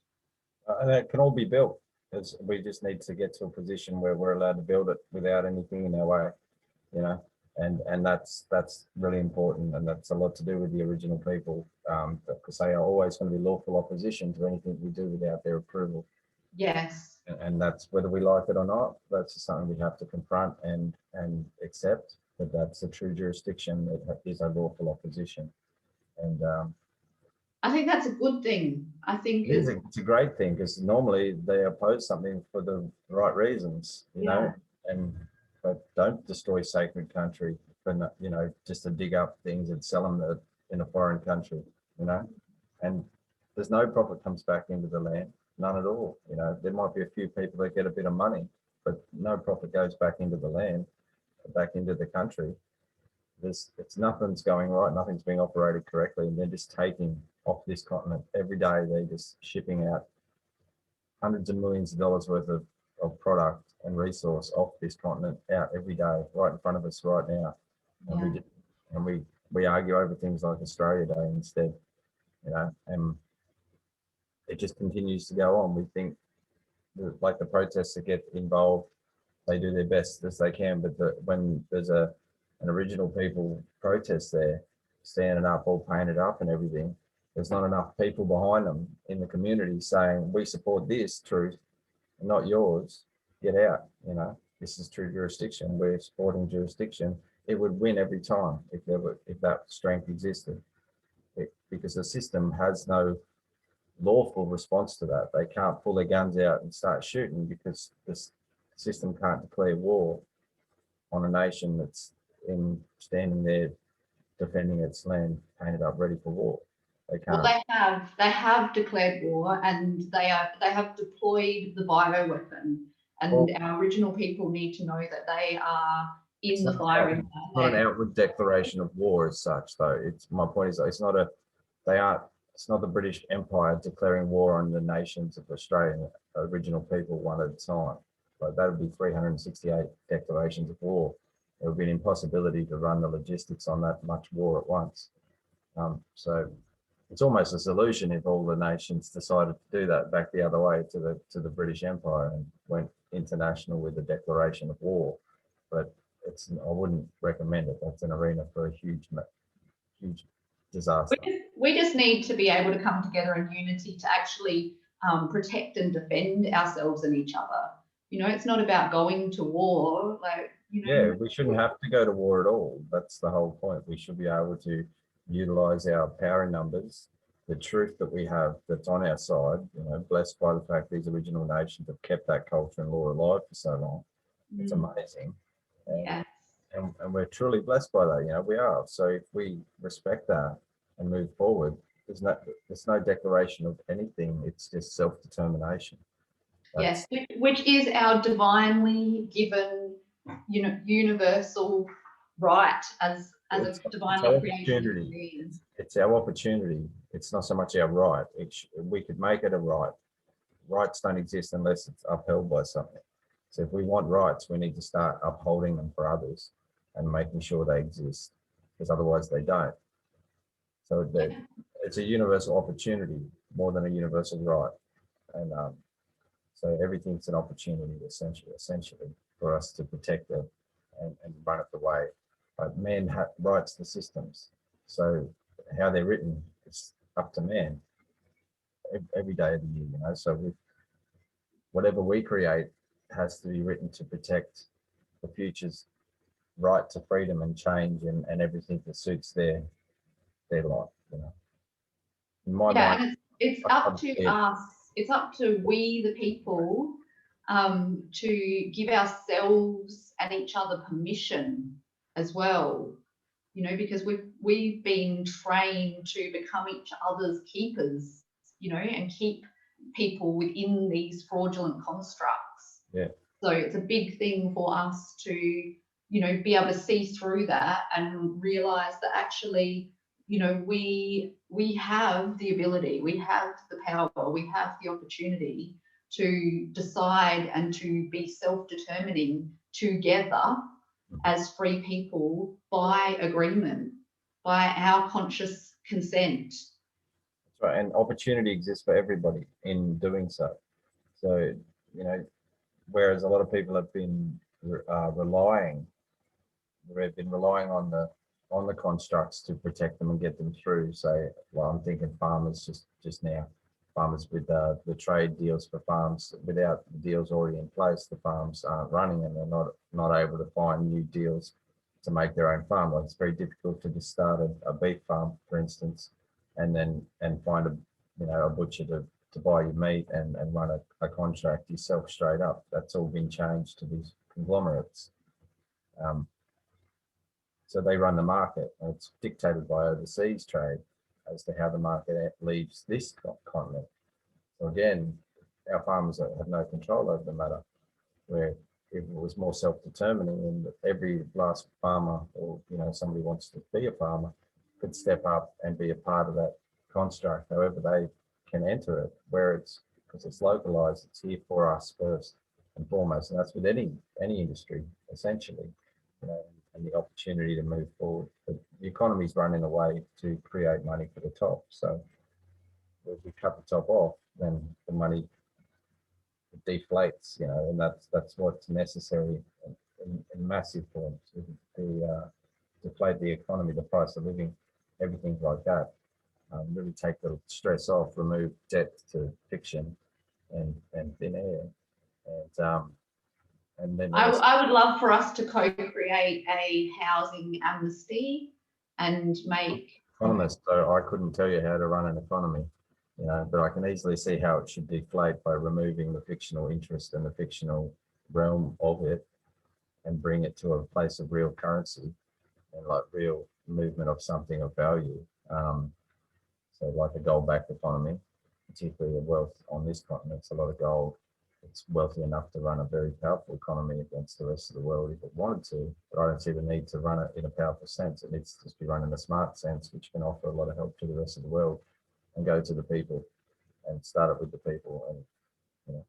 And that can all be built, because we just need to get to a position where we're allowed to build it without anything in our way, you know. And that's really important, and that's a lot to do with the original people, because they are always going to be lawful opposition to anything we do without their approval. Yes. And that's, whether we like it or not, that's just something we have to confront and accept, that that's a true jurisdiction. It is a lawful opposition, and I think that's a good thing. I think it's a great thing, because normally they oppose something for the right reasons, you know, but don't destroy sacred country for, you know, just to dig up things and sell them in a foreign country, you know. And there's no profit comes back into the land, none at all. You know, there might be a few people that get a bit of money, but no profit goes back into the land, back into the country. It's nothing's going right, nothing's being operated correctly, and they're just taking off this continent every day. They're just shipping out hundreds of millions of dollars worth of product and resource off this continent out every day, right in front of us right now. And we argue over things like Australia Day instead, you know, and it just continues to go on. We think that, like, the protests that get involved, they do their best as they can, but when there's an original people protest there, standing up all painted up and everything, there's not enough people behind them in the community saying, we support this truth, not yours, get out, you know. this is true jurisdiction, we're supporting jurisdiction, it would win every time if that strength existed. Because the system has no lawful response to that. They can't pull their guns out and start shooting because this system can't declare war on a nation that's standing there defending its land, painted up, ready for war. They can't. Well, they have declared war, and they have deployed the bioweapon. And our original people need to know that they are in the firing line. It's not an outward declaration of war as such, though. My point is, it's not the British Empire declaring war on the nations of Australia, original people one at a time. Like that would be 368 declarations of war. It would be an impossibility to run the logistics on that much war at once. So it's almost a solution if all the nations decided to do that back the other way to the British Empire and went international with a declaration of war. But I wouldn't recommend it. That's an arena for a huge disaster. We just need to be able to come together in unity to actually protect and defend ourselves and each other. You know, it's not about going to war. Like, you know, yeah, we shouldn't have to go to war at all. That's the whole point. We should be able to utilize our power in numbers, the truth that we have that's on our side, you know, blessed by the fact these original nations have kept that culture and law alive for so long. It's amazing. Yes. And we're truly blessed by that, you know, we are. So if we respect that and move forward, there's no declaration of anything. It's just self-determination. Yes, which is our divinely given, you know, universal right as a divinely created being. It's our opportunity. It's not so much our right. We could make it a right. Rights don't exist unless it's upheld by something. So if we want rights, we need to start upholding them for others and making sure they exist, because otherwise they don't. So it's a universal opportunity more than a universal right. And so everything's an opportunity essentially for us to protect it and run it the way. But man writes the systems. So how they're written, it's up to man every day of the year, you know. So whatever we create has to be written to protect the future's right to freedom and change and everything that suits their life, you know. In my mind, and it's up to us. It's up to we, the people, to give ourselves and each other permission as well. You know, because we've been trained to become each other's keepers, you know, and keep people within these fraudulent constructs. Yeah. So it's a big thing for us to, you know, be able to see through that and realize that actually, you know, we have the ability, we have the power, we have the opportunity to decide and to be self-determining together as free people by agreement, by our conscious consent. That's right, and opportunity exists for everybody in doing so. So, you know, whereas a lot of people have been relying on the constructs to protect them and get them through. So, well, I'm thinking farmers just now, farmers with the trade deals for farms. Without the deals already in place, the farms aren't running and they're not able to find new deals to make their own farm. Like it's very difficult to just start a beef farm, for instance, and find a butcher to buy your meat and run a contract yourself straight up. That's all been changed to these conglomerates. So they run the market, and it's dictated by overseas trade as to how the market leaves this continent. So again, our farmers have no control over the matter, where if it was more self-determining and every last farmer or, you know, somebody wants to be a farmer could step up and be a part of that construct, however they can enter it, because it's localized, it's here for us first and foremost. And that's with any industry, essentially, you know, and the opportunity to move forward. But the economy's run in a way to create money for the top. So if we cut the top off, then the money deflates, you know, and that's what's necessary in massive forms to deflate the economy, the price of living, everything like that. Really take the stress off, remove depth to fiction and thin air, And then I would love for us to co-create a housing amnesty and make economist, so I couldn't tell you how to run an economy, but I can easily see how it should deflate by removing the fictional interest and the fictional realm of it and bring it to a place of real currency and like real movement of something of value. So like a gold-backed economy, particularly the wealth on this continent, it's a lot of gold. It's wealthy enough to run a very powerful economy against the rest of the world if it wanted to, but I don't see the need to run it in a powerful sense. It needs to just be run in a smart sense, which can offer a lot of help to the rest of the world and go to the people and start it with the people. And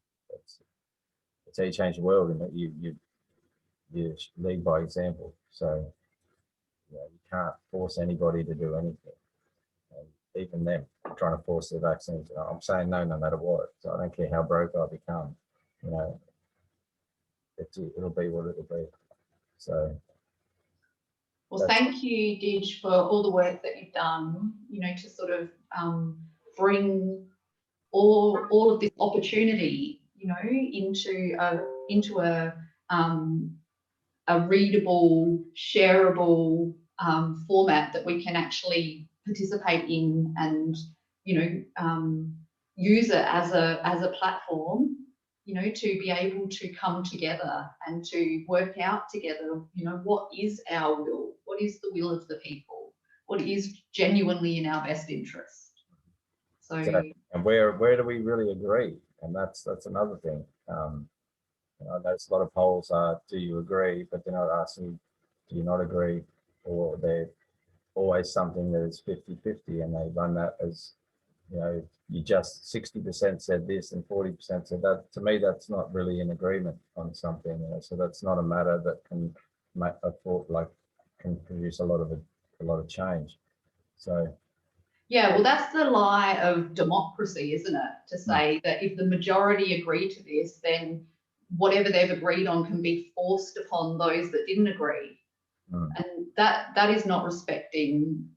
it's how you change the world, and that you lead by example. So you can't force anybody to do anything. And even them trying to force the vaccines, I'm saying no matter what. So I don't care how broke I become, it'll be what it'll be. So well, thank you, Didge, for all the work that you've done, to sort of bring all of this opportunity, into a readable, shareable format that we can actually participate in, and use it as a platform, to be able to come together and to work out together, what is our will, what is the will of the people, what is genuinely in our best interest. So, and where do we really agree? And that's another thing. There's a lot of polls are, do you agree? But they're not asking, do you not agree? Or they're always something that is 50-50, and they run that as, you just 60% said this and 40% said that. To me, that's not really an agreement on something. So that's not a matter that can make a thought can produce a lot of change. So yeah, well, that's the lie of democracy, isn't it? To say that if the majority agree to this, then whatever they've agreed on can be forced upon those that didn't agree. And that is not respecting,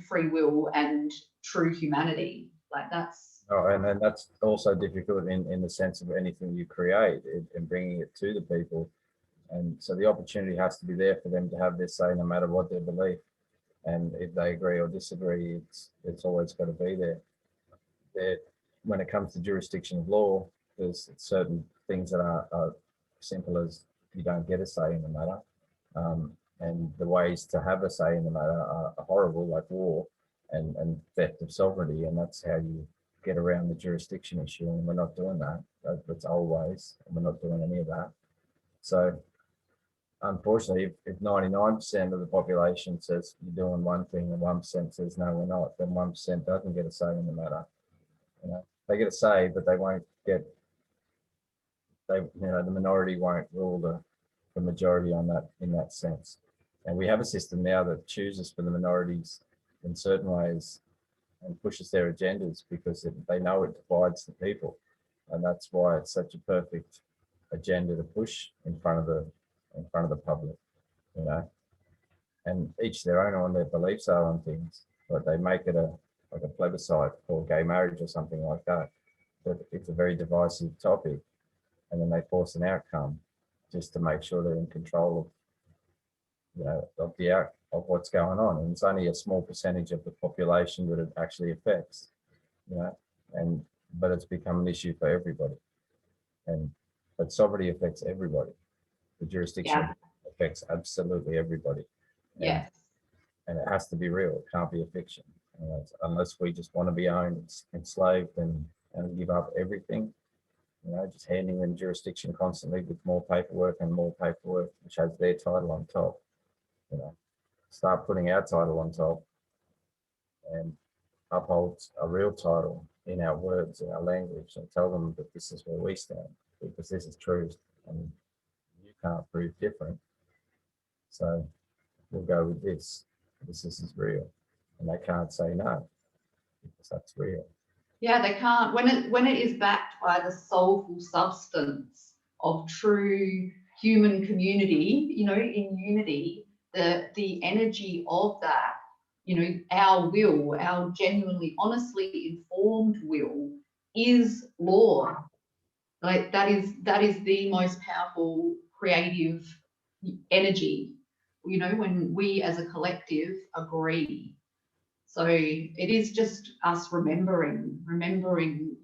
free will and true humanity. Like that's. Oh, and then that's also difficult in the sense of anything you create and bringing it to the people. And so the opportunity has to be there for them to have their say, no matter what their belief. And if they agree or disagree, it's always got to be there. When it comes to jurisdiction of law, there's certain things that are simple as you don't get a say in the matter. And the ways to have a say in the matter are horrible, like war and theft of sovereignty. And that's how you get around the jurisdiction issue. And we're not doing that. That's old ways. And we're not doing any of that. So unfortunately, if 99% of the population says you're doing one thing and 1% says no, we're not, then 1% doesn't get a say in the matter. They get a say, but they won't get. The minority won't rule the majority on that in that sense. And we have a system now that chooses for the minorities in certain ways and pushes their agendas because they know it divides the people, and that's why it's such a perfect agenda to push in front of the public, and each their own on their beliefs are on things, but they make it like a plebiscite for gay marriage or something like that. But it's a very divisive topic, and then they force an outcome just to make sure they're in control of what's going on. And it's only a small percentage of the population that it actually affects, but it's become an issue for everybody. But sovereignty affects everybody. The jurisdiction affects absolutely everybody. Yes. And it has to be real. It can't be a fiction. Unless we just want to be owned, enslaved, and give up everything. Just handing them jurisdiction constantly with more paperwork, which has their title on top. Start putting our title on top and uphold a real title in our words, in our language, and tell them that this is where we stand, because this is truth and you can't prove different. So we'll go with this. This is real. And they can't say no, because that's real. Yeah, they can't. When it is backed by the soulful substance of true human community, in unity, the energy of that, our will, our genuinely, honestly informed will, is law. Like that is the most powerful creative energy, you know, when we as a collective agree. So it is just us remembering,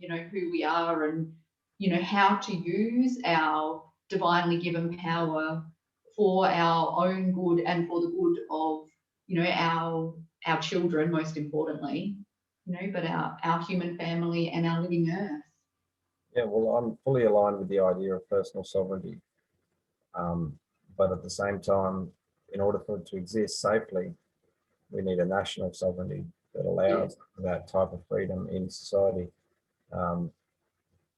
you know, who we are and, you know, how to use our divinely given power for our own good and for the good of, you know, our children, most importantly, you know, but our human family and our living earth. Yeah, well, I'm fully aligned with the idea of personal sovereignty. But at the same time, in order for it to exist safely, we need a national sovereignty that allows that type of freedom in society.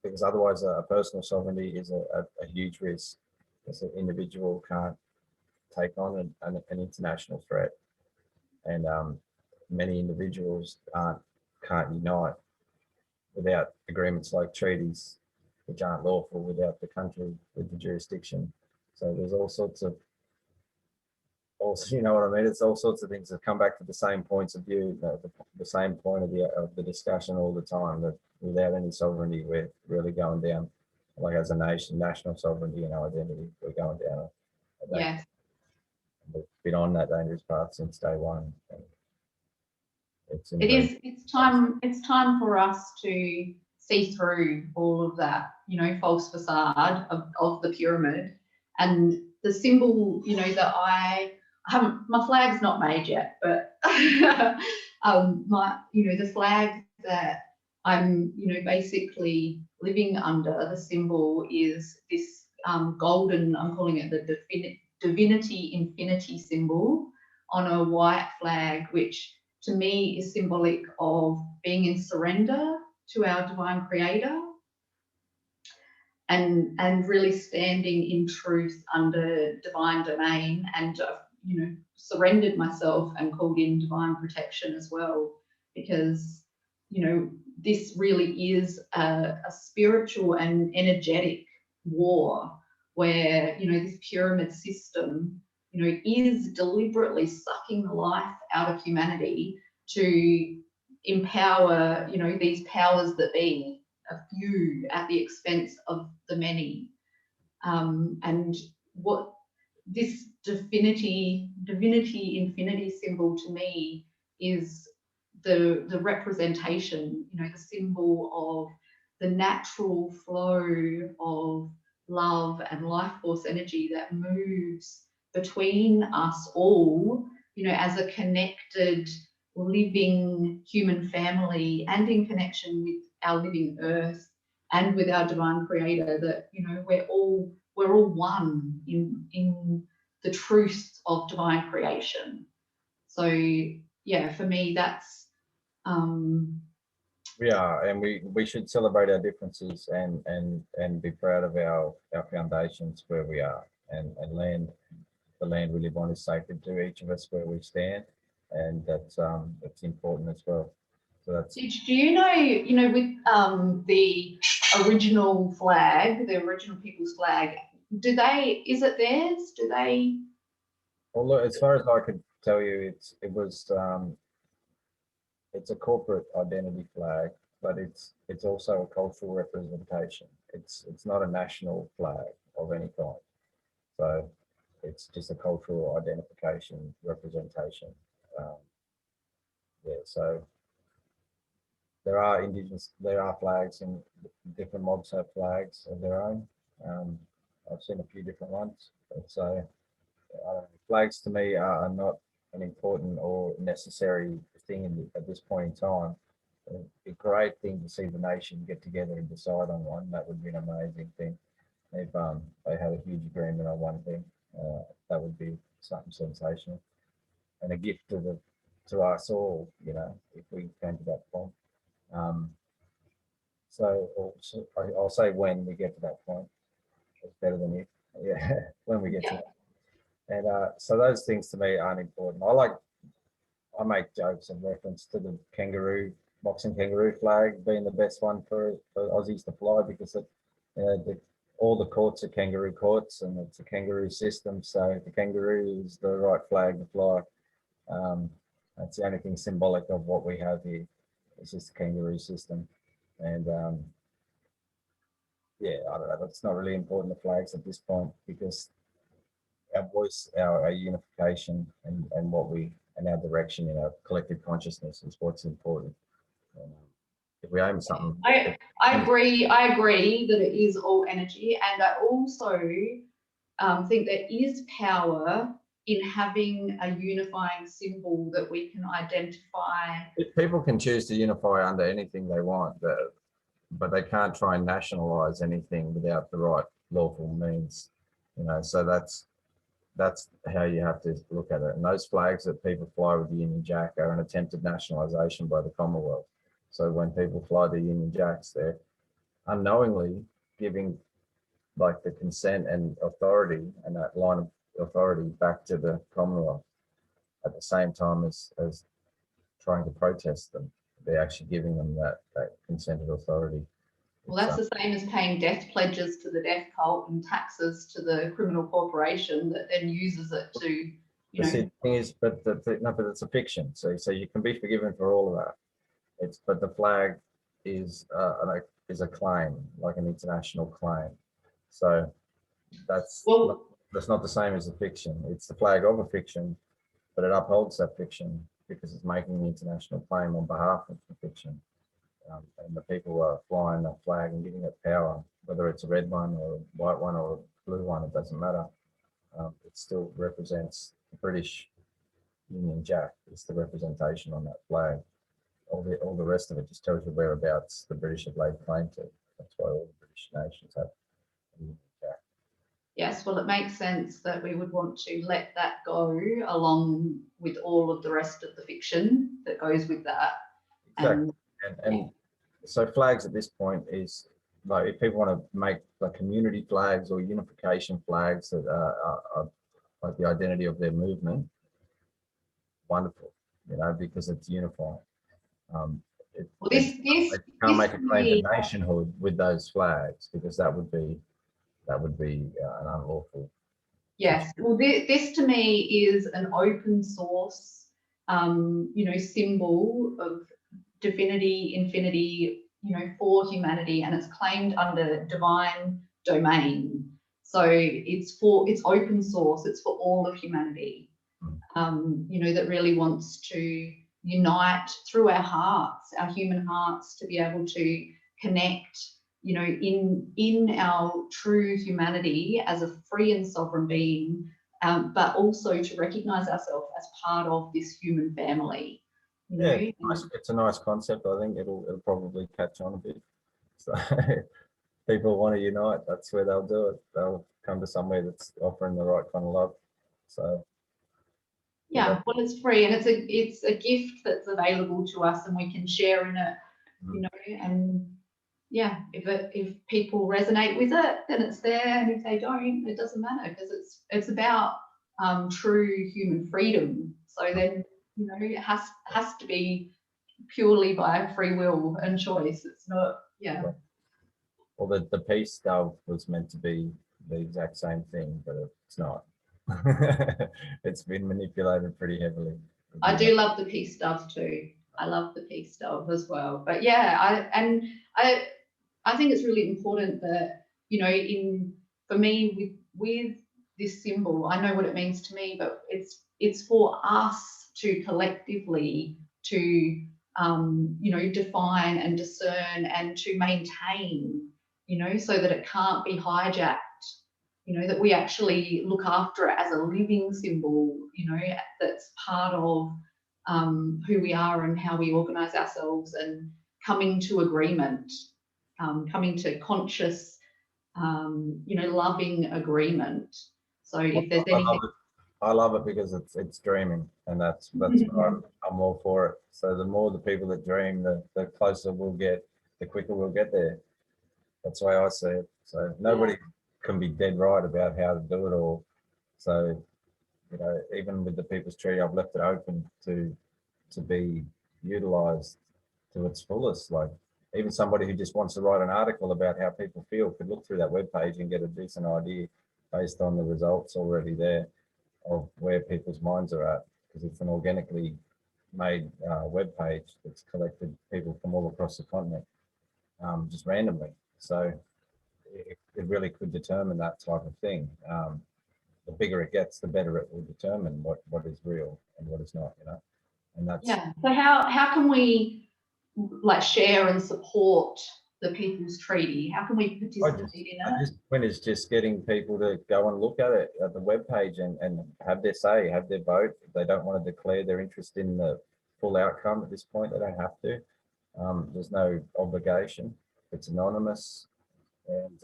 Because otherwise a personal sovereignty is a huge risk. As an individual can't take on an international threat. And many individuals can't unite without agreements like treaties, which aren't lawful without the country with the jurisdiction. So there's all sorts of, also, you know what I mean? It's all sorts of things that come back to the same points of view, the same point of the discussion all the time, that without any sovereignty, we're really going down, like as a nation, national sovereignty and identity, we're going down Yes. We've been on that dangerous path since day one. It's time for us to see through all of that, you know, false facade of the pyramid. And the symbol, you know, that I haven't, my flag's not made yet, but you know, the flag that I'm, you know, basically living under, the symbol is this golden, I'm calling it the Divinity infinity symbol on a white flag, which to me is symbolic of being in surrender to our divine creator and really standing in truth under divine domain, and you know, surrendered myself and called in divine protection as well, because you know, this really is a spiritual and energetic war where, you know, this pyramid system, you know, is deliberately sucking the life out of humanity to empower, you know, these powers that be, a few at the expense of the many. And what this divinity infinity symbol to me is the representation, you know, the symbol of the natural flow of love and life force energy that moves between us all, you know, as a connected living human family and in connection with our living earth and with our divine creator, that, you know, we're all one in the truth of divine creation. So yeah, for me, that's we are, and we should celebrate our differences and be proud of our foundations where we are, and the land we live on is sacred to each of us where we stand, and that's important as well. So that's. Do you know, with the original flag, the original people's flag, is it theirs? Do they? Well, look, as far as I could tell you, it's a corporate identity flag, but it's also a cultural representation. It's not a national flag of any kind. So it's just a cultural identification representation. Yeah, so there are flags, and different mobs have flags of their own. I've seen a few different ones, but so flags to me are not an important or necessary thing at this point in time. It'd be a great thing to see the nation get together and decide on one. That would be an amazing thing. If they had a huge agreement on one thing, that would be something sensational and a gift to us all, you know, if we came to that point. I'll say when we get to that point. It's better than if. Yeah, when we get to that. And so those things to me aren't important. I make jokes in reference to the boxing kangaroo flag being the best one for Aussies to fly, because all the courts are kangaroo courts and it's a kangaroo system. So the kangaroo is the right flag to fly. That's the only thing symbolic of what we have here. It's just the kangaroo system. And yeah, I don't know. That's not really important, the flags at this point, because our voice, our unification, and what we and our direction in our collective consciousness is what's important. Um, if we aim at something, I agree. I agree that it is all energy, and I also think there is power in having a unifying symbol that we can identify. people can choose to unify under anything they want, but they can't try and nationalize anything without the right lawful means. So that's how you have to look at it. And those flags that people fly with the Union Jack are an attempted nationalisation by the Commonwealth. So when people fly the Union Jacks, they're unknowingly giving like the consent and authority and that line of authority back to the Commonwealth at the same time as trying to protest them. They're actually giving them that consented authority. Well, that's the same as paying death pledges to the death cult and taxes to the criminal corporation that then uses it to, you know. The thing is, but it's a fiction. So you can be forgiven for all of that. But the flag is a claim, like an international claim. So that's not the same as a fiction. It's the flag of a fiction, but it upholds that fiction because it's making the international claim on behalf of the fiction. And the people are flying that flag and giving it power, whether it's a red one or a white one or a blue one, it doesn't matter. It still represents the British Union Jack. It's the representation on that flag. All the rest of it just tells you whereabouts the British have laid claim to. That's why all the British nations have a Union Jack. Yes, well, it makes sense that we would want to let that go along with all of the rest of the fiction that goes with that. Exactly. And so flags at this point is like, if people want to make like community flags or unification flags that are like the identity of their movement, wonderful, because it's unifying. Well, they can't make a claim to nationhood with those flags, because that would be an unlawful. Yes, well, this to me is an open source, symbol of divinity, infinity, for humanity, and it's claimed under divine domain. So it's open source. It's for all of humanity. That really wants to unite through our hearts, our human hearts, to be able to connect, in our true humanity as a free and sovereign being, but also to recognize ourselves as part of this human family. It's a nice concept. I think it'll probably catch on a bit. So people want to unite, that's where they'll do it. They'll come to somewhere that's offering the right kind of love. So yeah, well, it's free, and it's a gift that's available to us, and we can share in it, and yeah, if people resonate with it, then it's there, and if they don't, it doesn't matter, because it's about true human freedom. So then, it has to be purely by free will and choice. It's not, Well, the peace dove was meant to be the exact same thing, but it's not. It's been manipulated pretty heavily. I do love the peace dove too. I love the peace dove as well. But yeah, I think it's really important that, for me with this symbol, I know what it means to me, but it's for us to collectively to define and discern and to maintain, so that it can't be hijacked, that we actually look after it as a living symbol, that's part of who we are and how we organize ourselves, and coming to agreement, coming to conscious, loving agreement. So if there's anything, I love it because it's dreaming, and that's what I'm all for it. So the more the people that dream, the closer we'll get, the quicker we'll get there. That's the way I see it. So nobody can be dead right about how to do it all. So, even with the People's Treaty, I've left it open to be utilised to its fullest. Like, even somebody who just wants to write an article about how people feel could look through that webpage and get a decent idea based on the results already there of where people's minds are at, because it's an organically made webpage that's collected people from all across the continent, just randomly. So it really could determine that type of thing. The bigger it gets, the better it will determine what is real and what is not, you know. And that's Yeah. So how can we like share and support the People's Treaty? How can we participate in it? This point is just getting people to go and look at it at the webpage and have their say, have their vote. If they don't want to declare their interest in the full outcome at this point, they don't have to. There's no obligation. It's anonymous, and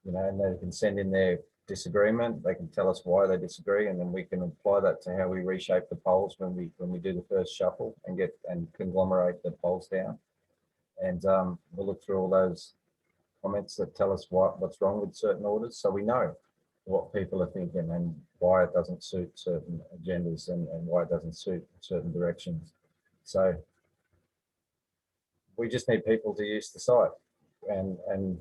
you know, and they can send in their disagreement. They can tell us why they disagree, and then we can apply that to how we reshape the polls when we do the first shuffle and conglomerate the polls down. And we'll look through all those comments that tell us what's wrong with certain orders, so we know what people are thinking and why it doesn't suit certain agendas and why it doesn't suit certain directions. So we just need people to use the site and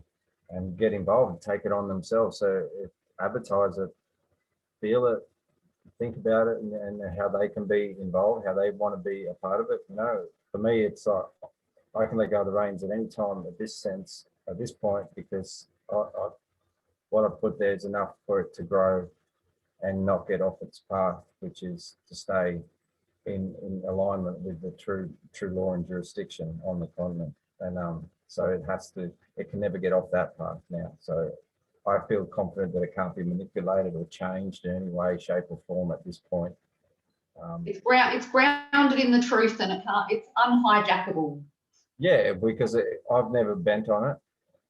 get involved and take it on themselves. So if advertise it, feel it, think about it, and how they can be involved, how they want to be a part of it. You know, for me, it's like I can let go of the reins at any time at this point, because what I put there is enough for it to grow and not get off its path, which is to stay in alignment with the true law and jurisdiction on the continent. And so it can never get off that path now. So I feel confident that it can't be manipulated or changed in any way, shape or form at this point. It's grounded in the truth, and it's unhijackable. Yeah, because I've never bent on it.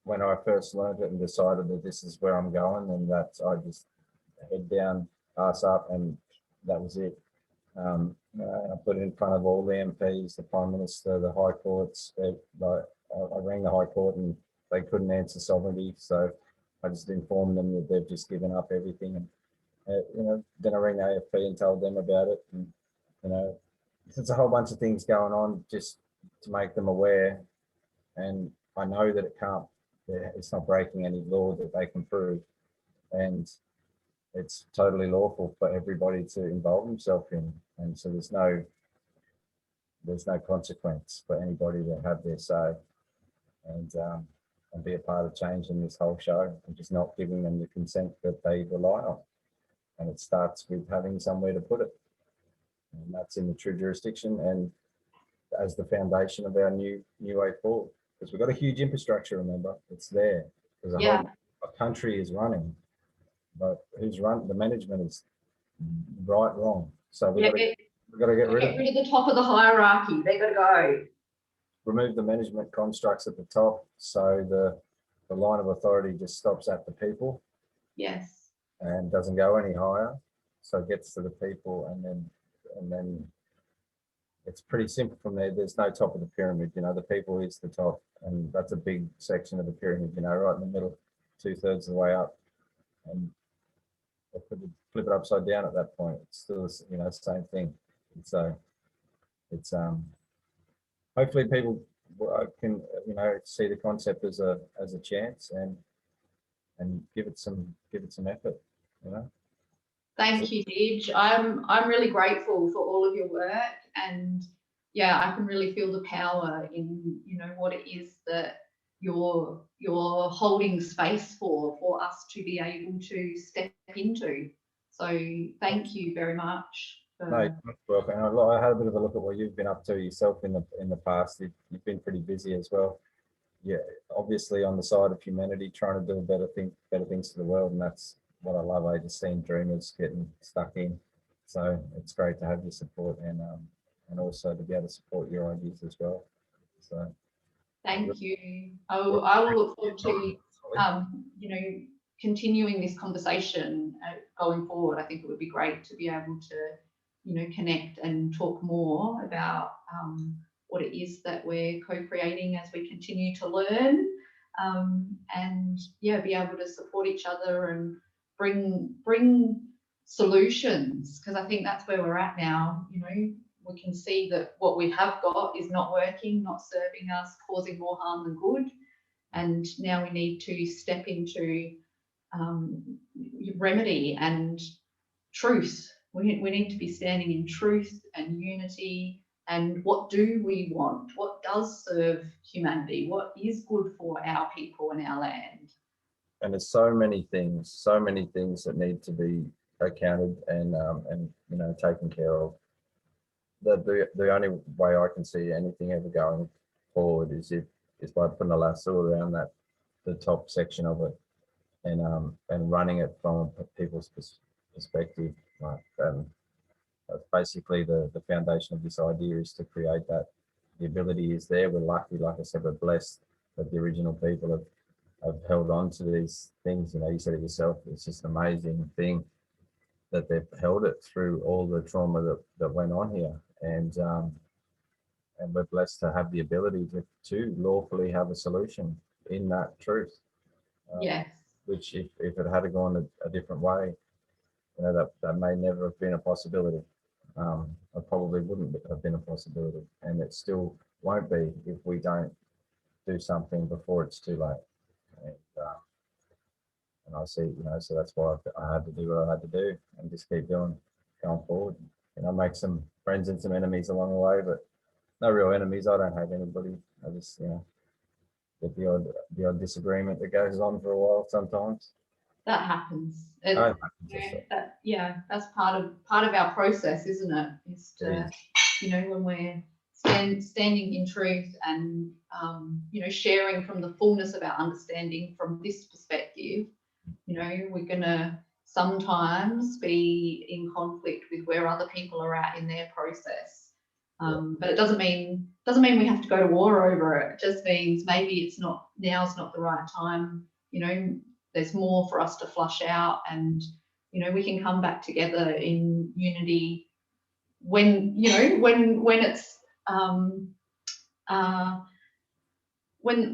When I first learned it and decided that this is where I'm going, and I just head down, ass up, and that was it. I put it in front of all the MPs, the Prime Minister, the High Courts. I rang the High Court and they couldn't answer sovereignty, so I just informed them that they've just given up everything. And you know, then I rang the AFP and told them about it. And you know, there's a whole bunch of things going on just to make them aware. And I know that it's not breaking any law that they can prove, and it's totally lawful for everybody to involve themselves in. And so there's no consequence for anybody to have their say and be a part of changing this whole show, and just not giving them the consent that they rely on. And it starts with having somewhere to put it, and that's in the true jurisdiction and as the foundation of our new way forward. Because we've got a huge infrastructure, remember, it's there. There's a country is running, but who's run the management is wrong. So we've got to get rid of the top of the hierarchy. They got to go. Remove the management constructs at the top, so the line of authority just stops at the people. Yes. And doesn't go any higher, so it gets to the people, and then it's pretty simple from there. There's no top of the pyramid, you know. The people is the top, and that's a big section of the pyramid, you know, right in the middle, 2/3 of the way up. And flip it upside down at that point, it's still, you know, the same thing. And so it's hopefully people can, you know, see the concept as a chance and give it some effort, you know. Thank you, Didge. I'm really grateful for all of your work, and yeah, I can really feel the power in, you know, what it is that you're holding space for us to be able to step into. So thank you very much. No, you're welcome. I had a bit of a look at what you've been up to yourself in the past. You've been pretty busy as well. Yeah, obviously on the side of humanity, trying to do better things for the world, and that's what I love. I just seen dreamers getting stuck in. So it's great to have your support and also to be able to support your ideas as well. So thank you. I will look forward to you know, continuing this conversation going forward. I think it would be great to be able to, you know, connect and talk more about what it is that we're co-creating as we continue to learn, and yeah, be able to support each other and bring solutions, because I think that's where we're at now. You know, we can see that what we have got is not working, not serving us, causing more harm than good, and now we need to step into remedy and truth. We need to be standing in truth and unity. And what do we want? What does serve humanity? What is good for our people and our land? there's so many things that need to be accounted and taken care of. The only way I can see anything ever going forward is by putting a lasso around the top section of it and running it from people's perspective. Like, that's basically the foundation of this idea, is to create that. The ability is there. We're lucky, like I said, we're blessed that the original people have held on to these things. You said it yourself, it's just an amazing thing that they've held it through all the trauma that went on here. And we're blessed to have the ability to lawfully have a solution in that truth. Yes. Which if it had gone a different way, that may never have been a possibility. It probably wouldn't have been a possibility, and it still won't be if we don't do something before it's too late. And I see, so that's why I had to do what I had to do and just keep going forward. Make some friends and some enemies along the way, but no real enemies. I don't hate anybody. I just, get the odd disagreement that goes on for a while sometimes. That happens. That's part of our process, isn't it? Is to, when we're standing in truth and sharing from the fullness of our understanding from this perspective, we're gonna sometimes be in conflict with where other people are at in their process. But it doesn't mean we have to go to war over it. It just means maybe now's not the right time. There's more for us to flush out, and we can come back together in unity when it's when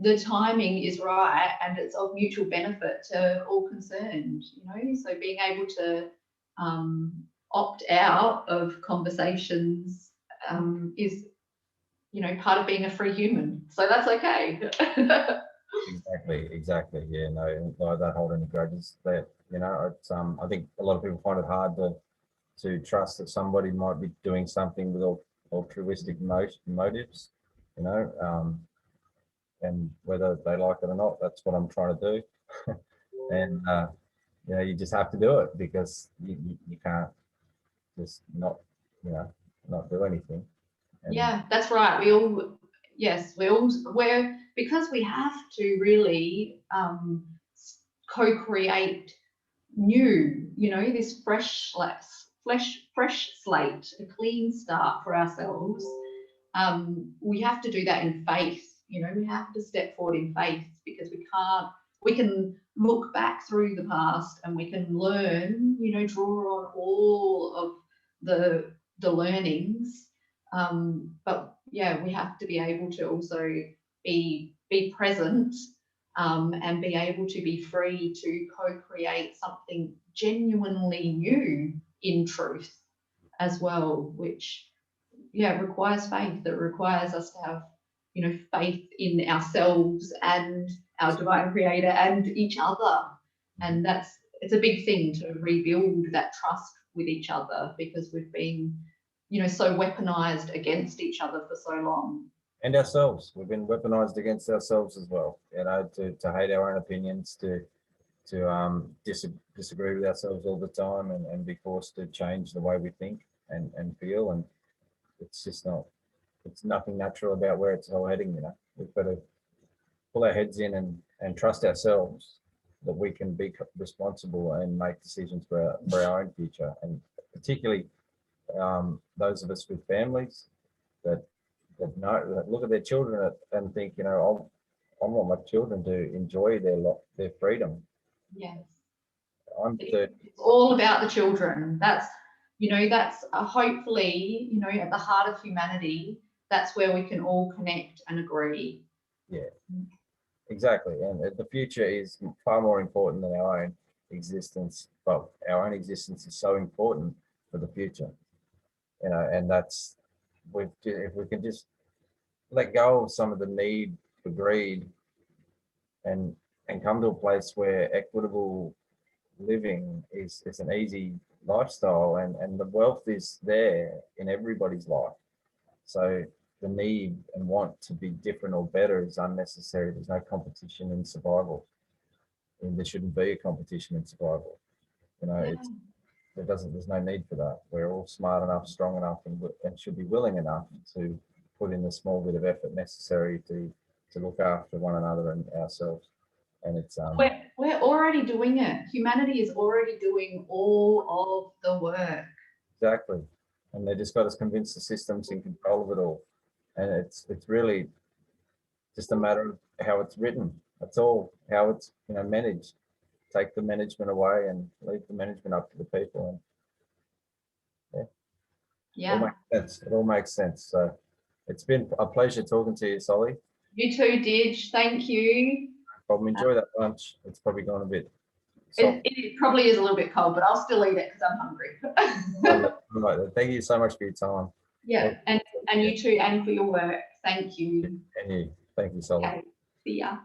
the timing is right and it's of mutual benefit to all concerned. So being able to opt out of conversations is part of being a free human, so that's okay. Exactly. Yeah, no, I don't hold any grudges there. It's I think a lot of people find it hard to trust that somebody might be doing something with altruistic motives, and whether they like it or not, that's what I'm trying to do. And you just have to do it, because you can't just not do anything. Yeah, that's right. We're because we have to really co-create new, this fresh slate, a clean start for ourselves. We have to do that in faith. We have to step forward in faith, because we can look back through the past and we can learn, draw on all of the learnings. But yeah, we have to be able to also be present and be able to be free to co-create something genuinely new in truth as well, which requires faith. It requires us to have faith in ourselves and our divine creator and each other. And it's a big thing to rebuild that trust with each other, because we've been so weaponized against each other for so long. And ourselves, we've been weaponized against ourselves as well, to hate our own opinions, to disagree with ourselves all the time, and be forced to change the way we think and feel. And it's nothing natural about where it's all heading. We've got to pull our heads in and trust ourselves that we can be responsible and make decisions for our own future. And particularly those of us with families that look at their children and think, I want my children to enjoy their freedom. Yes. It's all about the children. That's hopefully, at the heart of humanity, that's where we can all connect and agree. Yeah, exactly. And the future is far more important than our own existence, but our own existence is so important for the future. And that's, if we can just let go of some of the need for greed and come to a place where equitable living is an easy lifestyle, and the wealth is there in everybody's life. So the need and want to be different or better is unnecessary. There's no competition in survival. there shouldn't be a competition in survival. You know, Yeah. there's no need for that. We're all smart enough, strong enough, and should be willing enough to put in the small bit of effort necessary to look after one another and ourselves. And it's We're already doing it. Humanity is already doing all of the work. exactly, and they just got us convinced the system's in control of it all, and it's really just a matter of how it's written. That's all. How it's managed. Take the management away and leave the management up to the people. And Yeah. it all makes sense. It all makes sense. So it's been a pleasure talking to you, Solly. You too, Didge. Thank you. I'll enjoy that lunch. It's probably gone a bit soft. It probably is a little bit cold, but I'll still eat it because I'm hungry. Right. Thank you so much for your time. Yeah, and you too, and for your work. Thank you. And you. Thank you, Solly. Okay. See ya.